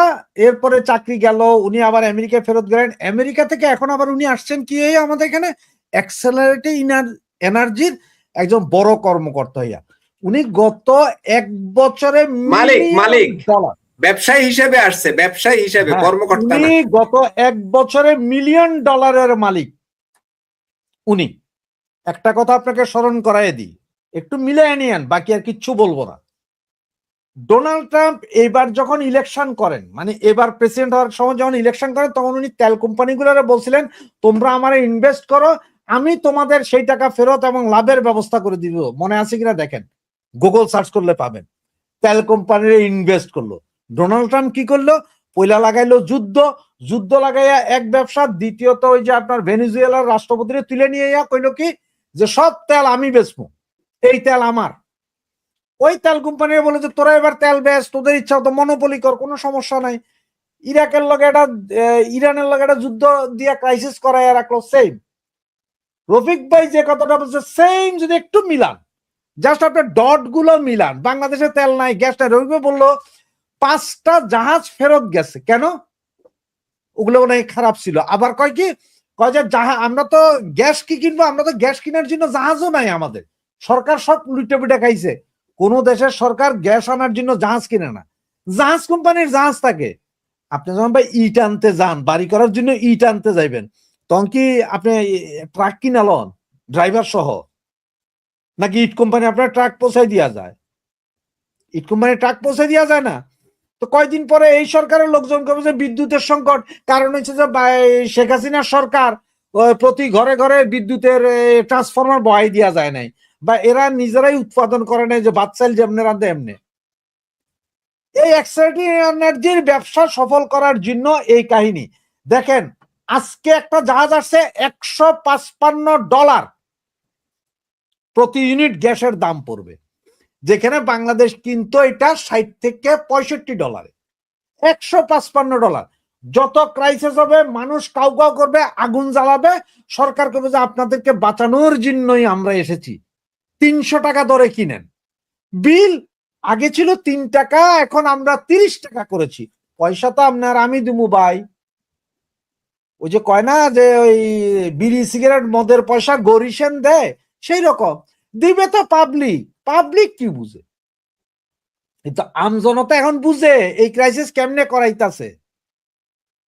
এরপরে চাকরি গেল, উনি আবার আমেরিকায় ফেরত গেলেন। আমেরিকা থেকে এখন আবার উনি আসছেন কি হইয়া আমাদের এখানে অ্যাক্সেলারেটিং এনার্জির একজন বড় কর্মকর্তা হইয়া। উনি গত 1 বছরে মালিক $1,000,000, ব্যবসায়ী হিসেবে আসছে, ব্যবসায়ী হিসেবে, হ্যাঁ, কর্মকর্তা উনি না। গত 1 বছরে $1,000,000 মালিক উনি। একটা কথা আপনাকে স্মরণ করাই দিই, একটু মিলিয়ে নিয়েন, বাকি আর কিচ্ছু বলবো না। ডোনাল্ড ট্রাম্প এবার যখন ইলেকশন করেন, মানে এবার প্রেসিডেন্ট হওয়ার সময় যখন ইলেকশন করেন, তখন উনি তেল কোম্পানিগুলোরে বলছিলেন, তোমরা আমারে ইনভেস্ট করো, আমি তোমাদের সেই টাকা ফেরত এবং লাভের ব্যবস্থা করে দিব। মনে আছে কিনা দেখেন, গুগল সার্চ করলে পাবেন। তেল কোম্পানির ইনভেস্ট করলো। ডোনাল্ড ট্রাম্প কি করলো? পয়লা লাগাইলো যুদ্ধ লাগাইয়া এক ব্যবসা, দ্বিতীয়ত ওই যে আপনার ভেনিজুয়েলার রাষ্ট্রপতিরে তুলে নিয়ে কইলো কি যে সব তেল আমি বেচবো, এই তেল আমার। ওই তেল কোম্পানি বলে যে তোরা এবার তেল বেচ, তোদের ইচ্ছা তো মনোপলি কর, কোনো সমস্যা নাই। ইরাকের লগে একটা, ইরানের লগে একটা যুদ্ধ দিয়ে ক্রাইসিস করায় রাখলো। সেম রফিক ভাই যে কথাটা বলছে, সেম যদি একটু মিলান, জাস্ট আপনার ডট গুলো মিলান, বাংলাদেশে তেল নাই, গ্যাস নাই। রফিক ভাই বললো 5টা জাহাজ ফেরত গেছে, কেন? ওগুলো নাকি খারাপ ছিল। আবার কয় কি, কয় যে আমরা তো গ্যাস কি কিনবো, আমরা তো গ্যাস কেনার জন্য জাহাজও নাই আমাদের, সরকার সব লুটে পুটে খাইছে। কোন দেশের সরকার গ্যাস আনার জন্য জাহাজ কিনে না, জাহাজ কোম্পানির জাহাজ থাকে। আপনি যখন ভাই ইট আনতে যান, বাড়ি করার জন্য ইট আনতে যাইবেন, তখন কি আপনি ট্রাক কিনা লন ড্রাইভার সহ, নাকি ইট কোম্পানি আপনার ট্রাক পৌঁছাই দিয়া যায়? ইট কোম্পানি ট্রাক পৌঁছাই দিয়া যায় না। তো কয়দিন পরে এই সরকারের লোকজন কবে যে বিদ্যুতের সংকট, কারণ হচ্ছে যে শেখ হাসিনার সরকার প্রতি ঘরে ঘরে বিদ্যুতের ট্রান্সফরমার বহাই দেওয়া যায় নাই, বা এরা নিজেরাই উৎপাদন করে নাই যে বাচ্চাইল যেমনে রান্ধে এমনি। এই এক্সাইটিং এনার্জির ব্যবসা সফল করার জন্য এই কাহিনী দেখেন। আজকে একটা জাহাজ আসছে $155 প্রতি ইউনিট গ্যাসের দাম পড়বে, যেখানে বাংলাদেশ কিন্তু এটা $60 থেকে $65। $155। যত ক্রাইসিস হবে মানুষ কাউ কাউ করবে, আগুন জ্বালাবে, সরকার করবে যে আপনাদেরকে বাঁচানোর জন্যই আমরা এসেছি, 300 টাকা দরে কিনেন। বিল আগে ছিল 3 টাকা, এখন আমরা 30 টাকা করেছি। পয়সা তো আপনার আমি দিমু ভাই। ওই যে কয় না যে ওই বিড়ি সিগারেট মদের পয়সা গরিশেন দেয়, সেই রকম দিবে তো পাবলিক। পাবলিক কি বুঝে? কিন্তু আমজনতা এখন বুঝে এই ক্রাইসিস কেমনে করাইতাছে।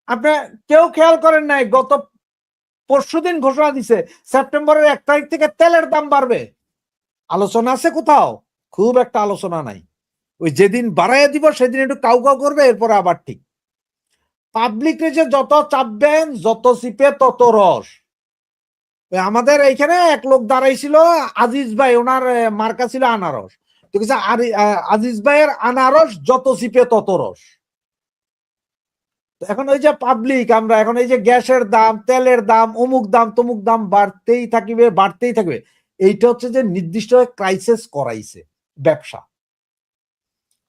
আপনি কেউ খেয়াল করেন নাই, গত পরশুদিন ঘোষণা দিছে সেপ্টেম্বরের 1 তারিখ থেকে তেলের দাম বাড়বে। আলোচনা আছে কোথাও? খুব একটা আলোচনা নাই। ওই যেদিন বাড়াইয়া দিব সেদিন একটু কাউ কাউ করবে, এরপরে আবার ঠিক। পাবলিক যে যত চাপবেন, যত চিপে তত রস। আমাদের এইখানে এক লোক দাঁড়াইছিল, আজিজ ভাই, ওনার মার্কা ছিল আনারস। তো কিছু আজিজ ভাইয়ের আনারস যত চিপে তত রস। এখন ওই যে পাবলিক, আমরা এখন এই যে গ্যাসের দাম, তেলের দাম, অমুক দাম তমুক দাম বাড়তেই থাকবে, বাড়তেই থাকবে। এইটা হচ্ছে যে নির্দিষ্ট ক্রাইসিস করাইছে ব্যবসা।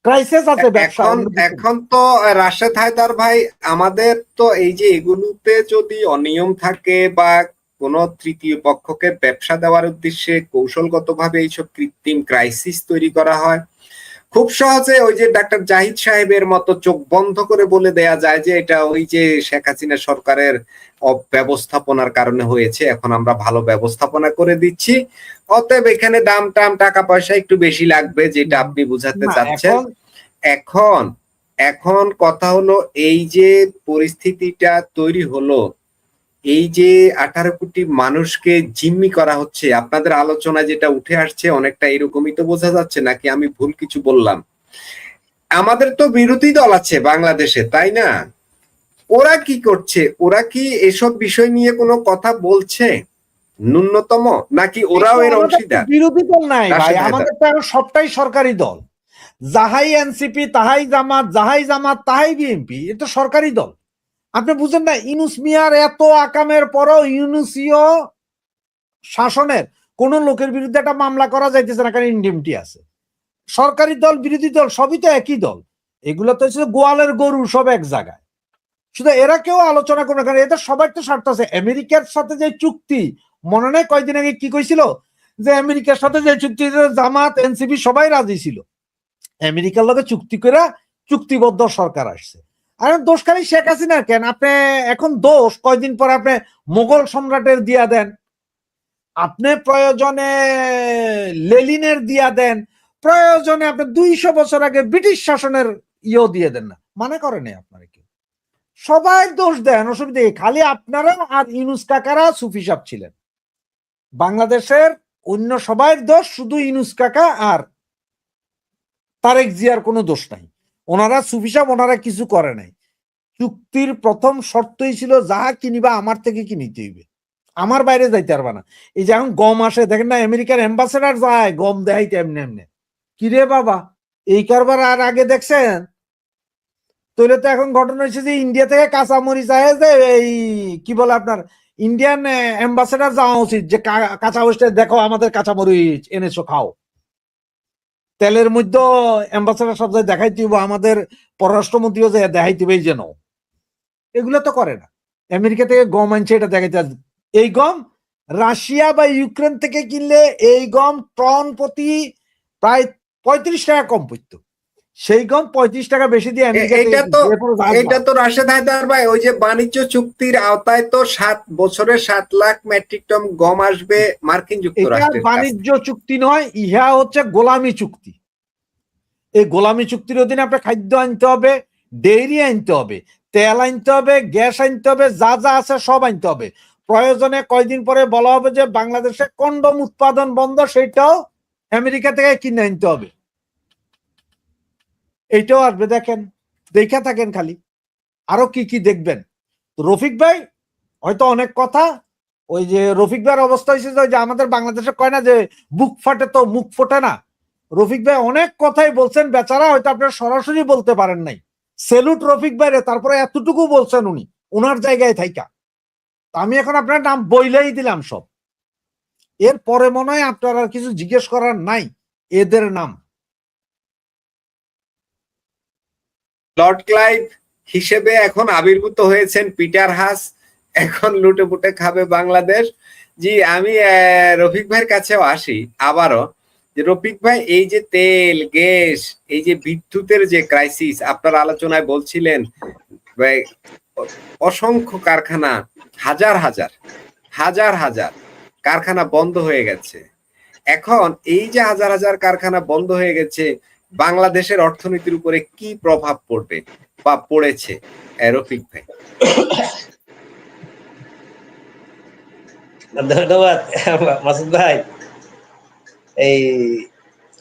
ক্রাইসিস আছে ব্যবসা। এখন তো রাশেদ হায়দার ভাই, আমাদের তো এই যে এগুলোতে যদি অনিয়ম থাকে বা কোন তৃতীয় পক্ষকে ব্যবসা দেওয়ার উদ্দেশ্যে কৌশলগতভাবে এইসব কৃত্রিম ক্রাইসিস তৈরি করা হয়, খুব সহজে ওই যে ডাক্তার জাহিদ সাহেবের মতো চোখ বন্ধ করে বলে দেয়া যায় যে এটা ওই যে শেখ হাসিনা সরকারের অব্যবস্থাপনার কারণে হয়েছে, এখন আমরা ভালো ব্যবস্থাপনা করে দিচ্ছি, অতএব এখানে দাম টাম টাকা পয়সা একটু বেশি লাগবে, যেটা আপনি বুঝাতে চাচ্ছেন। এখন এখন কথা হলো, এই যে পরিস্থিতিটা তৈরি হলো, এই যে 18 কোটি মানুষকে জিম্মি করা হচ্ছে, আপনাদের আলোচনা যেটা উঠে আসছে অনেকটা এরকমই তো বোঝা যাচ্ছে, নাকি আমি ভুল কিছু বললাম? আমাদের তো বিরোধী দল আছে বাংলাদেশে, তাই না? ওরা কি করছে? ওরা কি এসব বিষয় নিয়ে কোনো কথা বলছে ন্যূনতম, নাকি ওরাও এর অংশীদার? বিরোধী দল নাই ভাই, আমাদের তো এখন সবটাই সরকারি দল। যাহাই এনসিপি, তাহাই জামাত, যাহাই জামাত তাহাই বিএনপি, এটা সরকারি দল। আপনি বুঝেন না? ইউনূস মিয়ার এত আকামের পরও ইউনূসীয় শাসনের কোন লোকের বিরুদ্ধে একটা মামলা করা যাইতেছে না, কারণ ইন্ডিমটি আছে। সরকারি দল বিরোধী দল সবই তো একই দল। এগুলো তো হচ্ছে গোয়ালের গরু, সব এক জায়গায়। শুধু এরা কেউ আলোচনা করবে, কারণ এদের সবার তো স্বার্থ আছে। আমেরিকার সাথে যে চুক্তি, মনে নেই কয়েকদিন আগে কি কইছিল, যে আমেরিকার সাথে যে চুক্তি, জামাত এনসিপি সবাই রাজি ছিল। আমেরিকার লগে চুক্তি করে চুক্তিবদ্ধ সরকার আসছে। আর দোষ খালি শেখ হাসিনা কেন? আপনি এখন দোষ কয়দিন পর আপনি মোগল সম্রাটের দিয়া দেন, আপনি প্রয়োজনে লেলিনের দিয়া দেন, প্রয়োজনে আপনি 200 বছর আগে ব্রিটিশ শাসনের ইয়েও দিয়ে দেন না, মানে করে নেই আপনারা কেউ। সবাই দোষ দেন, অসুবিধা। খালি আপনারা আর ইউনূস কাকারা সুফি সাহেব ছিলেন। বাংলাদেশের অন্য সবাই দোষ, শুধু ইউনূস কাকা আর তারেক জিয়ার কোনো দোষ নাই। ওনারা সুফি সাহেব, ওনারা কিছু করে নাই। চুক্তির প্রথম শর্তই ছিল যাহা কিনিবা আমার থেকে কিনিতে হইবে, আমার বাইরে যাইতে পারবা না। এই যে এখন গম আসে, দেখেন না, আমেরিকার অ্যাম্বাসেডার যায় গম দেখাইতে এমনি এমনি। কিরে বাবা, এই কারবার আর আগে দেখছেন? তাহলে তো এখন ঘটনা হয়েছে যে ইন্ডিয়া থেকে কাঁচামরিচ আয়, যে এই কি বলে আপনার ইন্ডিয়ান অ্যাম্বাসেডার যাওয়া উচিত, যে কাঁচামরিচ দেখো, আমাদের কাঁচামরিচ এনেছো, খাও। তেলের মধ্যে অ্যাম্বাসেডার সব জায়গায় দেখাইতে হইব, আমাদের পররাষ্ট্রমন্ত্রীও যে দেখাইতে হইবে যেন। এগুলো তো করে না। আমেরিকা থেকে গম আনছে, এটা দেখাইতে। এই গম রাশিয়া বা ইউক্রেন থেকে কিনলে এই গম টন প্রতি প্রায় 35 টাকা কম পড়তো, সেই গম 35 টাকা বেশি দিয়ে এটা তো রাশেদ হায়দার ভাই, ওই যে বাণিজ্য চুক্তির আওতায় তো 7 বছরে 7 লাখ মেট্রিক টন গম আসবে মার্কিন যুক্তরাষ্ট্রের। বাণিজ্য চুক্তি নয়, ইহা হচ্ছে গোলামি চুক্তি। এই গোলামি চুক্তির অধীনে আপনার খাদ্য আনতে হবে, ডেইরি আনতে হবে, তেল আনতে হবে, গ্যাস আনতে হবে, যা যা আছে সব আনতে হবে। প্রয়োজনে কয়দিন পরে বলা হবে যে বাংলাদেশে কন্ডম উৎপাদন বন্ধ, সেটাও আমেরিকা থেকে কিনে আনতে হবে। এইটাও আসবে, দেখেন, দেখা থাকেন খালি। আরো কি কি দেখবেন। রফিক ভাই হয়তো অনেক কথা, ওই যে রফিক ভাইয়ের অবস্থা হয়েছে যে ওই যে আমাদের বাংলাদেশে কয় না যে বুক ফাটে তো মুখ ফোটে না, রফিক ভাই অনেক কথাই বলছেন, বেচারা হয়তো আপনারা সরাসরি বলতে পারেন নাই। সেলুট রফিক ভাইরে, তারপরে এতটুকু বলছেন উনি ওনার জায়গায় থাইকা। আমি এখন আপনার নাম বইলেই দিলাম সব, এর পরে মনে হয় আপনার আর কিছু জিজ্ঞেস করার নাই এদের নাম। লর্ড ক্লাইভ হিসেবে এখন আবির্ভূত হয়েছেন পিটার হাস, এখন লুটে পুটে খাবে বাংলাদেশ। জি, আমি রফিক ভাইয়ের কাছেও আসি আবারও, যে রফিক ভাই এই যে তেল গ্যাস এই যে বিদ্যুতের যে ক্রাইসিস আপনার আলোচনায় বলছিলেন, অসংখ্য কারখানা, হাজার হাজার হাজার হাজার কারখানা বন্ধ হয়ে গেছে। এখন এই যে হাজার হাজার কারখানা বন্ধ হয়ে গেছে, বাংলাদেশের অর্থনীতির উপরে কি প্রভাব পড়বে বা পড়েছে রফিক ভাই? ধন্যবাদ মাসুদ ভাই। এই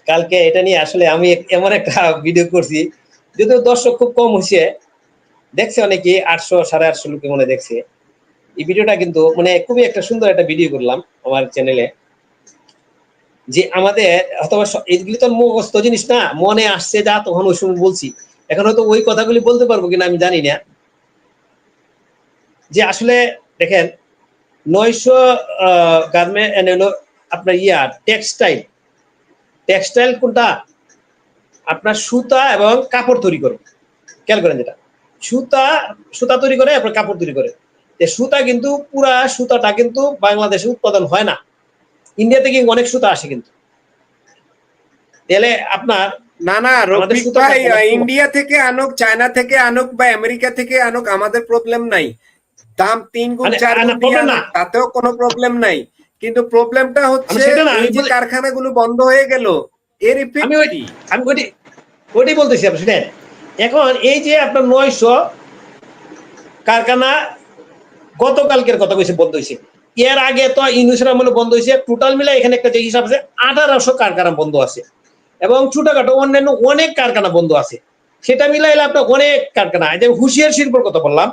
কালকে এটা নিয়ে আসলে আমি এমন একটা ভিডিও করছি, যদিও দর্শক খুব কম হয়েছে, দেখছে অনেকে 800 850 লোকে মনে দেখছে। এই ভিডিওটা কিন্তু মানে খুবই একটা সুন্দর একটা ভিডিও করলাম আমার চ্যানেলে, যে আমাদের অথবা এইগুলি তো মুখস্থ জিনিস না, মনে আসছে যা তখন ওই সময় বলছি। এখন হয়তো ওই কথাগুলি বলতে পারবো কিনা আমি জানি না। যে আসলে দেখেন 900 গার্মেন্ট আপনার টেক্সটাইল কোনটা আপনার সুতা এবং কাপড় তৈরি করে, খেয়াল করেন, যেটা সুতা তৈরি করে আপনার কাপড় তৈরি করে। সুতা কিন্তু পুরা সুতাটা কিন্তু বাংলাদেশে উৎপাদন হয় না, ইন্ডিয়া থেকে অনেক সুতা আসে কিন্তু। তাহলে আপনার না না রফিক ভাই, ইন্ডিয়া থেকে আনুক, চায়না থেকে আনুক বা আমেরিকা থেকে আনুক, আমাদের প্রবলেম নাই। দাম 3 গুণ 4 গুণ দিয়ে আনুক, তাতেও কোনো প্রবলেম নাই। কিন্তু প্রবলেমটা হচ্ছে এই যে কারখানাগুলো বন্ধ হয়ে গেল, এর ইফেক্ট কি? আমি ওইটাই বলতেছি আপনি শুনেন। এখন এই যে আপনার 900 কারখানা গতকালকের কথা কইছে বন্ধ হয়েছে, এর আগে তো ইউনিসের আমলে বন্ধ হয়েছে। টোটাল মিলে এখানে একটা যে হিসাব আছে 1800 কারখানা বন্ধ আছে, এবং ছোটখাটো অন্যান্য অনেক কারখানা বন্ধ আছে। সেটা মিলাইলে আপনার অনেক কারখানা। যে হুঁশিয়ারি শিল্পের কথা বললাম,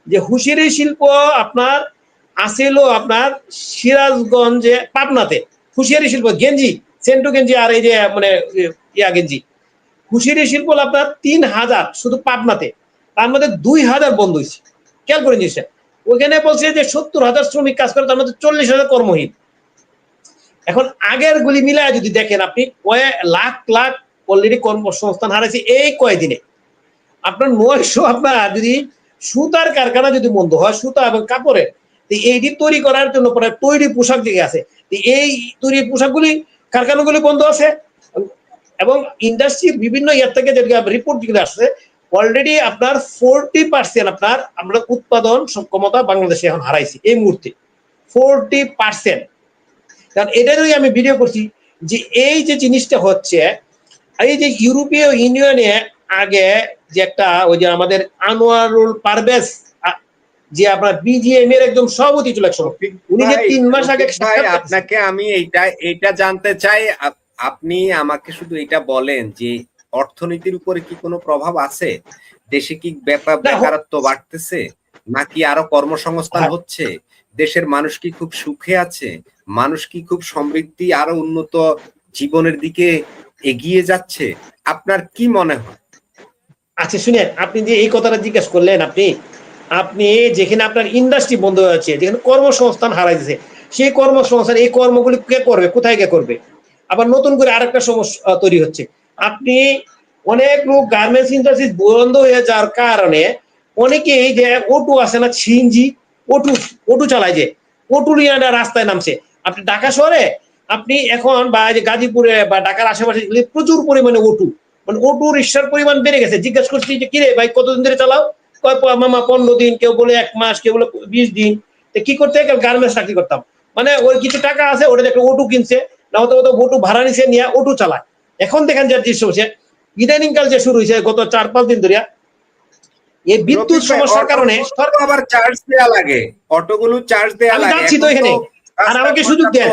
যে হুঁশিয়ারি শিল্প আপনার আছিল আপনার সিরাজগঞ্জে, পাবনাতে হুঁশিয়ারি শিল্প, গেঞ্জি, সেন্টু গেঞ্জি আর এই যে মানে গেঞ্জি, হুঁশিয়ারি শিল্প আপনার 3000 শুধু পাবনাতে, তার মধ্যে 2000 বন্ধ হয়েছে। খেয়াল করে নিয়েছে, ওইখানে বলছে যে 70,000 শ্রমিক কাজ করে, তার মধ্যে 40,000 কর্মহীন। এখন আগের গুলি মিলায় যদি দেখেন আপনি, কয়েক লাখ লাখ অলরেডি কর্মসংস্থান হারাইছে এই কয়েকদিনে। আপনার 900 আপনার যদি সুতার কারখানা যদি বন্ধ হয়, সুতা এবং কাপড়ের, এইটি তৈরি করার জন্য প্রায় তৈরি পোশাক দিকে আছে, এই তৈরি পোশাকগুলি কারখানাগুলি বন্ধ আছে। এবং ইন্ডাস্ট্রির বিভিন্ন ইয়ার থেকে যে রিপোর্ট যেগুলো আসছে, অলরেডি আপনার 40% আপনার আমরা উৎপাদন সক্ষমতা বাংলাদেশে এখন হারাইছি এই মুহূর্তে, 40%। কারণ এটা যদি আমি ভিডিও করছি যে এই যে জিনিসটা হচ্ছে, এই যে ইউরোপীয় ইউনিয়নে আগে যে একটা ওই যে আমাদের আনোয়ারুল পারভেজ, যে আপনার বিজিএম এর একদম সভাপতি ছিল একসময়, উনি যে 3 মাস আগে, আপনাকে আমি এইটা জানতে চাই, আপনি আমাকে শুধু এটা বলেন যে অর্থনীতির উপরে কি কোনো প্রভাব আছে? দেশে কি বেকারত্ব বাড়তেছে, নাকি আরো কর্মসংস্থান হচ্ছে? দেশের মানুষ কি খুব সুখে আছে? মানুষ কি খুব সমৃদ্ধি আরো উন্নত জীবনের দিকে এগিয়ে যাচ্ছে? আপনার কি মনে হয়? আচ্ছা শুনেন, আপনি যে এই কথাটা জিজ্ঞেস করলেন, আপনি যেখানে আপনার ইন্ডাস্ট্রি বন্ধ হয়েছে, যেখানে কর্মসংস্থান হারাইছে, সেই কর্মসংস্থান এই কর্মগুলি কে করবে, কোথায় কে করবে? আবার নতুন করে আরেকটা সমস্যা তৈরি হচ্ছে। আপনি অনেক লোক গার্মেন্টস ইন্ডাস্ট্রি বন্ধ হয়ে যাওয়ার কারণে অনেকেই যে অটো আছে না, সিএনজি অটো চালায়, যে অটো নিয়ে রাস্তায় নামছে। আপনি ঢাকা শহরে আপনি এখন বা গাজীপুরে বা ঢাকার আশেপাশে প্রচুর পরিমাণে অটো, মানে অটো রিক্সার পরিমাণ বেড়ে গেছে। জিজ্ঞাসা করছি যে কিরে ভাই কতদিন ধরে চালাও? মামা 15 দিন, কেউ বলে 1 মাস, কেউ বলে 20 দিন। কি করতে? গার্মেন্টস চাকরি করতাম, মানে ওর কিছু টাকা আছে, ওটা একটা অটো কিনছে, না হতো অটো ভাড়া নিছে, নিয়ে অটো চালায়। এখন দেখেন যে দৃশ্য হচ্ছে, ইদানিং কাল যে শুরু হয়েছে গত 4-5 দিন ধরে, এই বিদ্যুৎ সমস্যার কারণে আবার চার্জ দেয়া লাগে, অটোগুলো চার্জ দেয়া লাগে। আমি যাচ্ছি তো এখানে, আর আমাকে সুযোগ দেন,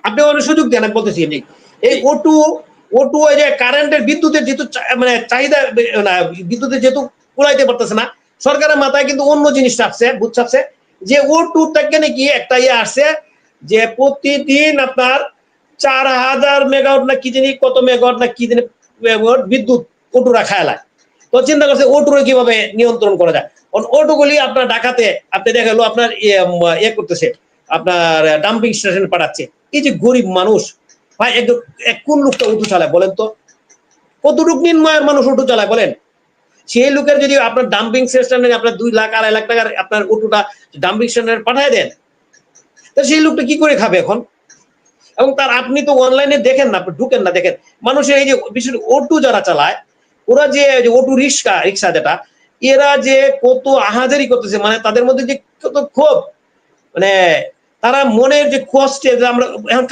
আপনি অনেক সুযোগ দেন। আমি বলতেছি এই অটো ওই যে কারেন্টের বিদ্যুতের যেহেতু মানে চাহিদা, বিদ্যুতের যেহেতু কুলাইতে পারতেছে না, সরকারের মাথায় কিন্তু অন্য জিনিস চাপছে, বুঝ চাপছে, যে O2 থেকে নাকি একটা আসছে যে প্রতিদিন আপনার 4000 মেগাওয়াট না কি জানি কত মেগাওয়াট না কি জানি বিদ্যুৎ O2 খায়লায়। তো চিন্তা করছে O2 কিভাবে নিয়ন্ত্রণ করা যায়। O2 গুলি আপনার ঢাকাতে আপনি দেখা গেল আপনার করতেছে আপনার ডাম্পিং স্টেশন পাঠাচ্ছে। এই যে গরিব মানুষ ভাই কোন লোকটা O2 চালায় বলেন তো, কতটুকু নিম্নয়ের মানুষ O2 চালায় বলেন। সেই লোকের যদি আপনার ডাম্পিং স্টেশনে আপনার 2 লাখ 2.5 লাখ টাকার আপনার O2টা ডাম্পিং স্টেশনে পাঠিয়ে দেন, তা সেই লোকটা কি করে খাবে এখন। এবং তার আপনি তো অনলাইনে দেখেন না, ঢুকেন না, দেখেন মানুষের এই যে বিশেষ O2 যারা চালায় ওরা যে O2 রিক্সা যেটা, এরা যে কত আহাজারি করতেছে, মানে তাদের মধ্যে যে কত ক্ষোভ, মানে তারা মনের যে কষ্টে আমরা এখন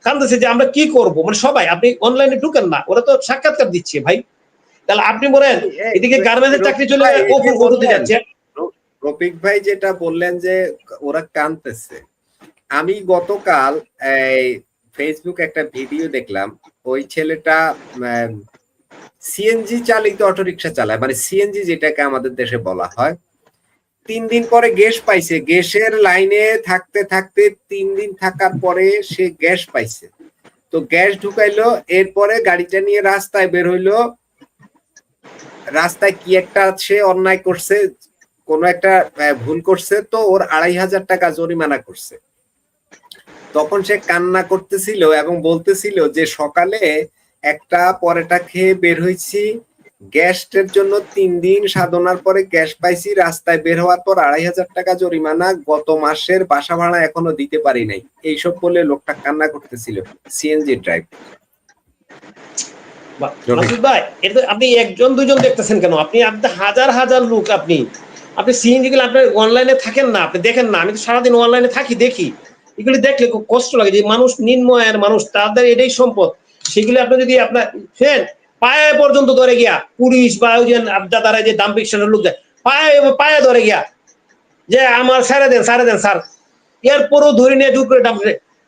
কান্দেছে যে আমরা কি করব, মানে সবাই আপনি অনলাইনে ঢুকেন না, ওরা তো সাক্ষাৎকার দিচ্ছে ভাই। তাহলে আপনি বলেন এদিকে গার্মেন্টসের চাকরি চলে O2 যাচ্ছে। রফিক ভাই যেটা বললেন যে ওরা কাঁদতেছে, আমি গতকাল ফেসবুক একটা ভিডিও দেখলাম, ওই ছেলেটা সিএনজি চালিত অটোরিকশা চালায়, মানে সিএনজি যেটাকে আমাদের দেশে বলা হয়। 3 দিন পরে গ্যাস পাইছে, গ্যাসের লাইনে থাকতে থাকতে 3 দিন থাকার পরে সে গ্যাস পাইছে, তো গ্যাস ঢুকাইলো, এরপরে গাড়িটা নিয়ে রাস্তায় বের হইলো। রাস্তায় কি একটা সে অন্যায় করছে, কোন একটা ভুল করছে, তো ওর 2500 টাকা জরিমানা করছে। তখন সে কান্না করতেছিল এবং বলতেছিল যে সকালে একটা পরোটা খেয়ে বের হয়েছি, গ্যাসের জন্য 3 দিন সাধনার পরে গ্যাস পাইছি, রাস্তায় বের হওয়ার পর 2500 টাকা জরিমানা, গত মাসের বাসা ভাড়া এখনো দিতে পারি নাই, এইসব বলে লোকটা কান্না করতেছিল। CNG drive. ভাই এটা আপনি একজন দুইজন দেখতেছেন কেন, আপনি হাজার হাজার লোক, আপনি সিএনজি গুলো আপনার অনলাইনে থাকেন না, আপনি দেখেন না। আমি তো সারাদিন অনলাইনে থাকি, দেখি এগুলি দেখলে খুব কষ্ট লাগে যে মানুষ নিম্ন আয়ের মানুষ, তাদের এটাই সম্পদ। সেগুলি আপনি যদি আপনার ফেন পায়ে পর্যন্ত ধরে গিয়া পুলিশ বা ওই যে তারা যে ডাম্পিং স্টেশনের লোক যায় পায়ে ধরে গিয়া যে আমার সারে দেন স্যার, এরপরও ধরে নিয়ে জোর করে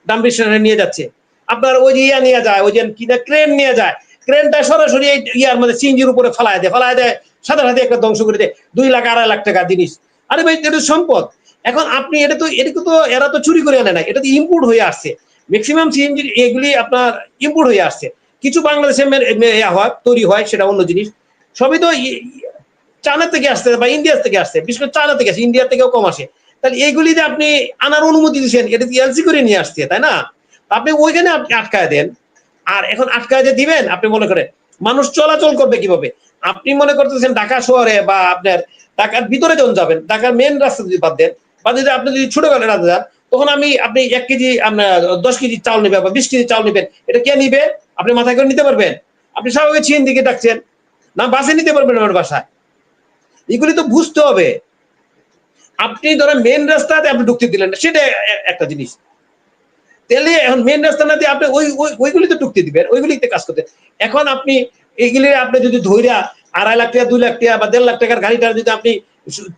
ডাম্পিং স্টেশনে নিয়ে যাচ্ছে। আপনার ওই যে নিয়ে যায়, ওই যে কিনা ক্রেন নিয়ে যায়, ক্রেনটা সরাসরি ইয়ার মানে সিএনজির উপরে ফালায় দেয়, সাথে সাথে একটা ধ্বংস করে দেয় 2 লাখ 2.5 লাখ টাকা জিনিস। আরে ভাই এটা সম্পদ। এখন আপনি এটা তো এরা তো চুরি করে আনে না, এটা তো ইম্পোর্ট হয়ে আসছে। ম্যাক্সিমাম সিএনজি এগুলি আপনার ইম্পোর্ট হয়ে আসছে, কিছু বাংলাদেশে তৈরি হয়, সেটা অন্য জিনিস। সবই তো চায়না থেকে আসছে বা ইন্ডিয়া থেকে আসছে, বিশেষ করে চায়না থেকে আসে, ইন্ডিয়া থেকেও কম আসে। তাহলে এইগুলি যে আপনি আনার অনুমতি দিচ্ছেন, এটা এলসি করে নিয়ে আসছে, তাই না? আপনি ওইখানে আপনি আটকায় দেন। আর এখন আটকায় যে দিবেন, আপনি মনে করেন মানুষ চলাচল করবে কিভাবে? আপনি মনে করতেছেন ঢাকা শহরে বা আপনার ঢাকার ভিতরে যখন যাবেন, ঢাকার মেন রাস্তা যদি বাদ দেন, বা যদি আপনি যদি ছোটবেলায় রাস্তা যান, তখন আপনি 1 কেজি আপনার 10 কেজি চাউল নেবেন বা 20 কেজি চাউল নেবেন, এটা কে নিবে? আপনি মাথায় করে নিতে পারবেন? আপনি স্বাভাবিক চীন দিকে ডাকছেন না, বাসে নিতে পারবেন আমার বাসায়? এগুলি তো বুঝতে হবে। আপনি ধরেন মেন রাস্তাতে আপনি ঢুকতে দিলেন না, সেটা একটা জিনিস। তাহলে এখন মেন রাস্তা না দিয়ে আপনি ওইগুলিতে ঢুকতে দিবেন, ওইগুলিতে কাজ করতে। এখন আপনি এইগুলি আপনি যদি ধৈর্যা 2.5 লাখ টাকা 2 লাখ টাকা বা 1.5 লাখ টাকার গাড়িটা যদি আপনি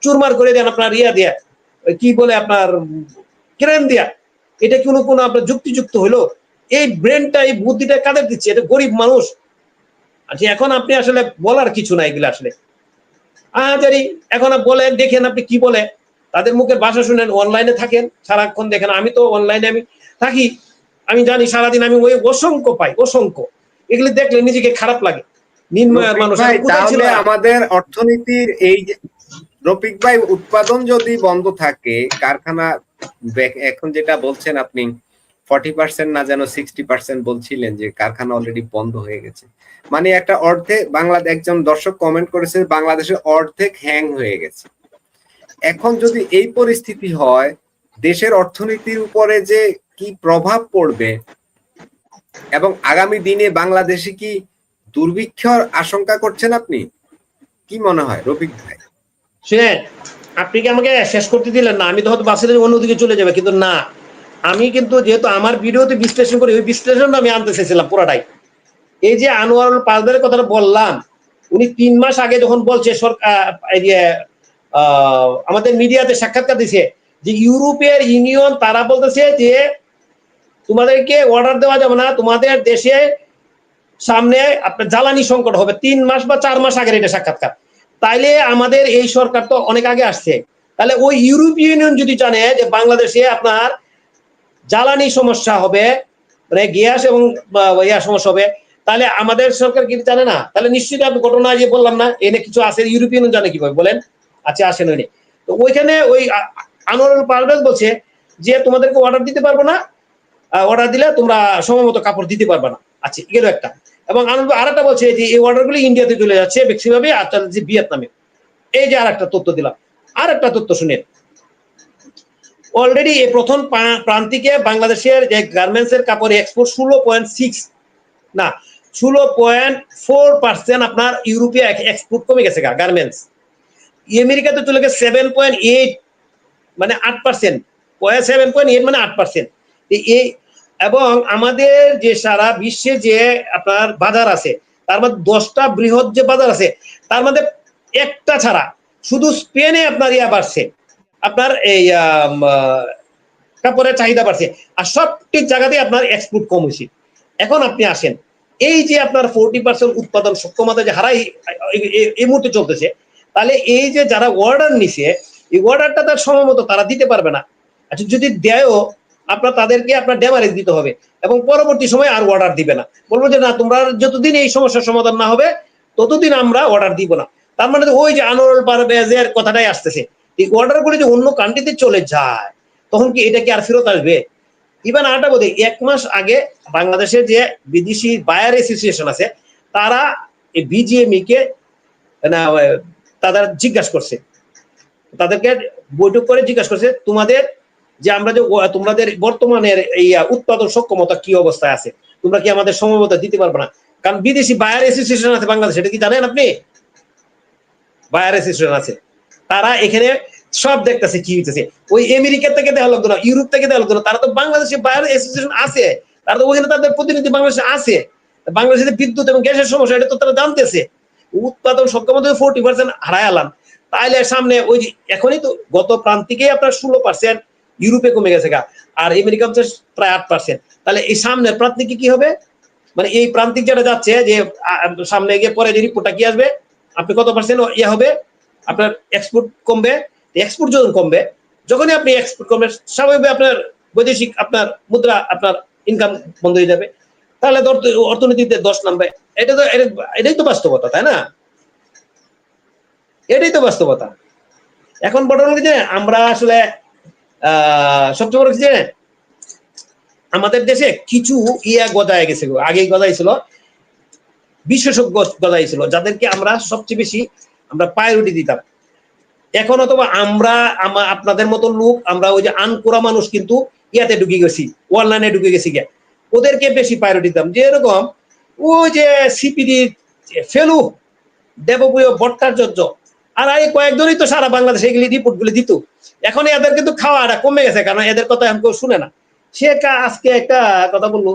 চুরমার করে দেন আপনার দিয়া কি বলে আপনার ক্রেন দিয়া, এটা কোনো আপনার যুক্তিযুক্ত হলো? এই ব্রেনটা, এই বুদ্ধিটা কাদের দিচ্ছে? এটা গরিব মানুষ। আচ্ছা এখন আপনি আসলে বলার কিছু না, এগুলো আসলে আহাজারি। এখন বলেন, দেখেন আপনি কি বলে, তাদের মুখের ভাষা শুনেন, অনলাইনে থাকেন সারাক্ষণ, দেখেন। আমি তো অনলাইনে আমি থাকি, আমি জানি সারাদিন আমি ওই অসংখ্য পাই, অসংখ্য। এগুলি দেখলে নিজেকে খারাপ লাগে। নিম্ন মানুষ তাহলে আমাদের অর্থনীতির এই যে রফিক ভাই, উৎপাদন যদি বন্ধ থাকে, কারখানা এখন যেটা বলছেন আপনি 40% না যেন 60% বলছিলেন যে কারখানা অলরেডি বন্ধ হয়ে গেছে, মানে একটা অর্ধেক বাংলাদেশ, একজন দর্শক কমেন্ট করেছে বাংলাদেশের অর্ধেক হ্যাং হয়ে গেছে। এখন যদি এই পরিস্থিতি হয়, দেশের অর্থনীতির উপরে যে কি প্রভাব পড়বে, এবং আগামী দিনে বাংলাদেশে কি দুর্ভিক্ষর আশঙ্কা করছেন আপনি? কি মনে হয় রফিক ভাই? শুনেন, আপনি কি আমাকে শেষ করতে দিলেন না? আমি তো হয়তো বাসের অন্যদিকে চলে যাবে, কিন্তু না, আমি কিন্তু যেহেতু আমার ভিডিওতে বিশ্লেষণ করি, ওই বিশ্লেষণটা আমি আনতে চেয়েছিলাম পুরাটাই। এই যে আনোয়ারুল পারভেজের কথাটা বললাম, উনি 3 মাস আগে যখন বলছে সরকার আমাদের মিডিয়াতে সাক্ষাৎকার দিছে যে ইউরোপের ইউনিয়ন তারা বলতেছে যে তোমাদেরকে অর্ডার দেওয়া যাবে না, তোমাদের দেশে সামনে আপনার জ্বালানি সংকট হবে। 3 মাস বা 4 মাস আগের এটা সাক্ষাৎকার। তাইলে আমাদের এই সরকার তো অনেক আগে আসছে, তাহলে ওই ইউরোপীয় ইউনিয়ন যদি জানে যে বাংলাদেশে আপনার জ্বালানি সমস্যা হবে, মানে গ্যাস এবং ইয়া সমস্যা হবে, তাহলে আমাদের সরকার কি জানে না? তাহলে নিশ্চয়ই আপনি ঘটনা যে বললাম না এনে কিছু আছে, ইউরোপিয়ান জানে কিভাবে বলেন? আচ্ছা আসেন ওই তো ওইখানে ওই আনোয়ারুল পারভেজ বলছে যে তোমাদেরকে অর্ডার দিতে পারবো না, অর্ডার দিলে তোমরা সময় মতো কাপড় দিতে পারবে না। আচ্ছা গেল একটা। এবং আনন্দ আরেকটা বলছে যে এই অর্ডারগুলো ইন্ডিয়াতে চলে যাচ্ছে বেশিরভাবে, আর যে ভিয়েতনামে। এই যে আরেকটা তথ্য দিলাম। আর একটা তথ্য শুনেন, অলরেডি এই প্রথম প্রান্তিকে বাংলাদেশের যে গার্মেন্টস এর কাপড় এক্সপোর্ট 16.6 না 16.4% আপনার ইউরোপে এক্সপোর্ট কমে গেছে গার্মেন্টস। আমেরিকাতে চলে গেছে 7.8, মানে 8%, 7.8 মানে 8%। এই এবং আমাদের যে সারা বিশ্বে যে আপনার বাজার আছে তার মধ্যে 10টা বৃহৎ যে বাজার আছে তার মধ্যে একটা ছাড়া শুধু স্পেনে আপনার ইয়া বাড়ছে, আপনার এই কাপড়ের চাহিদা বাড়ছে, আর সবটি জায়গাতে আপনার এক্সপোর্ট কম হয়েছে। এখন আপনি আসেন, এই যে আপনার 40% উৎপাদন সক্ষমতা যে হারাই এই মুহূর্তে চলতেছে, তাহলে এই যে যারা অর্ডার নিছে এই অর্ডারটা তার সময় মতো তারা দিতে পারবে না। আচ্ছা যদি দেয়ও আপনার তাদেরকে আপনার ড্যামারেজ দিতে হবে এবং পরবর্তী সময় আর অর্ডার দিবে না, বলবো যে না তোমরা যতদিন এই সমস্যার সমাধান না হবে ততদিন আমরা অর্ডার দিব না। তার মানে ওই যে আনোয়ারুল পারভেজের কথাটাই আসতেছে, এই অর্ডার গুলো যে অন্য কান্ট্রিতে চলে যায় তখন কি এটা কি আর ফেরত আসবে? ইভেন আরেকটা বোধ 1 মাস আগে বাংলাদেশের যে বিদেশি বায়ার অ্যাসোসিয়েশন আছে তারা এই বিজিএমই কে তাদের জিজ্ঞাসা করছে, তাদেরকে বৈঠক করে জিজ্ঞাসা করছে তোমাদের যে আমরা যে তোমাদের বর্তমানের এই উৎপাদন সক্ষমতা কি অবস্থায় আছে, তোমরা কি আমাদের সময় মতো দিতে পারবে না? কারণ বিদেশি বায়ার অ্যাসোসিয়েশন আছে বাংলাদেশে, এটা কি জানেন আপনি? বায়ার অ্যাসোসিয়েশন আছে, তারা এখানে সব দেখতেছে কি হইতেছে। ওই আমেরিকা থেকে দেখা লাগতো না, ইউরোপ থেকে দেখা লাগতো না, তারা তো বাংলাদেশে বায়ার অ্যাসোসিয়েশন আছে, তারা তো ওখানে তাদের প্রতিনিধি বাংলাদেশে আছে। বাংলাদেশে বিদ্যুৎ এবং গ্যাসের সমস্যা এটা তো তারা জানতেছে। উৎপাদন সক্ষমতা 40% হারায় আলাম, তাইলে সামনে ওই এখনই তো গত প্রান্তিকে আপনার 16% ইউরোপে কমে গেছে গা, আর আমেরিকা হচ্ছে প্রায় 8%। তাহলে এই সামনের প্রান্তিকে কি হবে? মানে এই প্রান্তিক যেটা যাচ্ছে যে সামনে গিয়ে পরে যে রিপোর্টটা কি আসবে, আপনি কত পার্সেন্ট ইয়ে হবে আপনার এক্সপোর্ট কমবে। এক্সপোর্ট যখন কমবে, যখনই আপনি এক্সপোর্ট কমবে স্বাভাবিকভাবে আপনার বৈদেশিক আপনার মুদ্রা আপনার ইনকাম বন্ধ হয়ে যাবে, তাহলে অর্থনীতিতে দশ নামবে। এটা তো এটাই তো বাস্তবতা, তাই না? এটাই তো বাস্তবতা। এখন বর্তমানে কি জানেন আমরা আসলে সবচেয়ে বড় কি জানেন, আমাদের দেশে কিছু ইয়া গজায় গেছে, আগে গজাইছিল বিশেষজ্ঞ গজাইছিল যাদেরকে আমরা সবচেয়ে বেশি আমরা প্রায়োরিটি দিতাম। এখন অথবা আমরা আপনাদের মতো লোক আমরা ওই যে আনকোরা মানুষ কিন্তু ইয়াতে ঢুকে গেছি, অনলাইনে ঢুকে গেছি গিয়া, ওদেরকে বেশি প্রায়োরিটি দিতাম। যেরকম ওই যে সিপিডি ফেলু দেবপ্রিয় ভট্টাচার্য আর এই কয়েকজনই তো সারা বাংলাদেশে এগুলি রিপোর্ট গুলি দিত। এখন এদের কিন্তু খাওয়াটা কমে গেছে, কারণ এদের কথা এখন কেউ শুনে না। সে আজকে একটা কথা বললো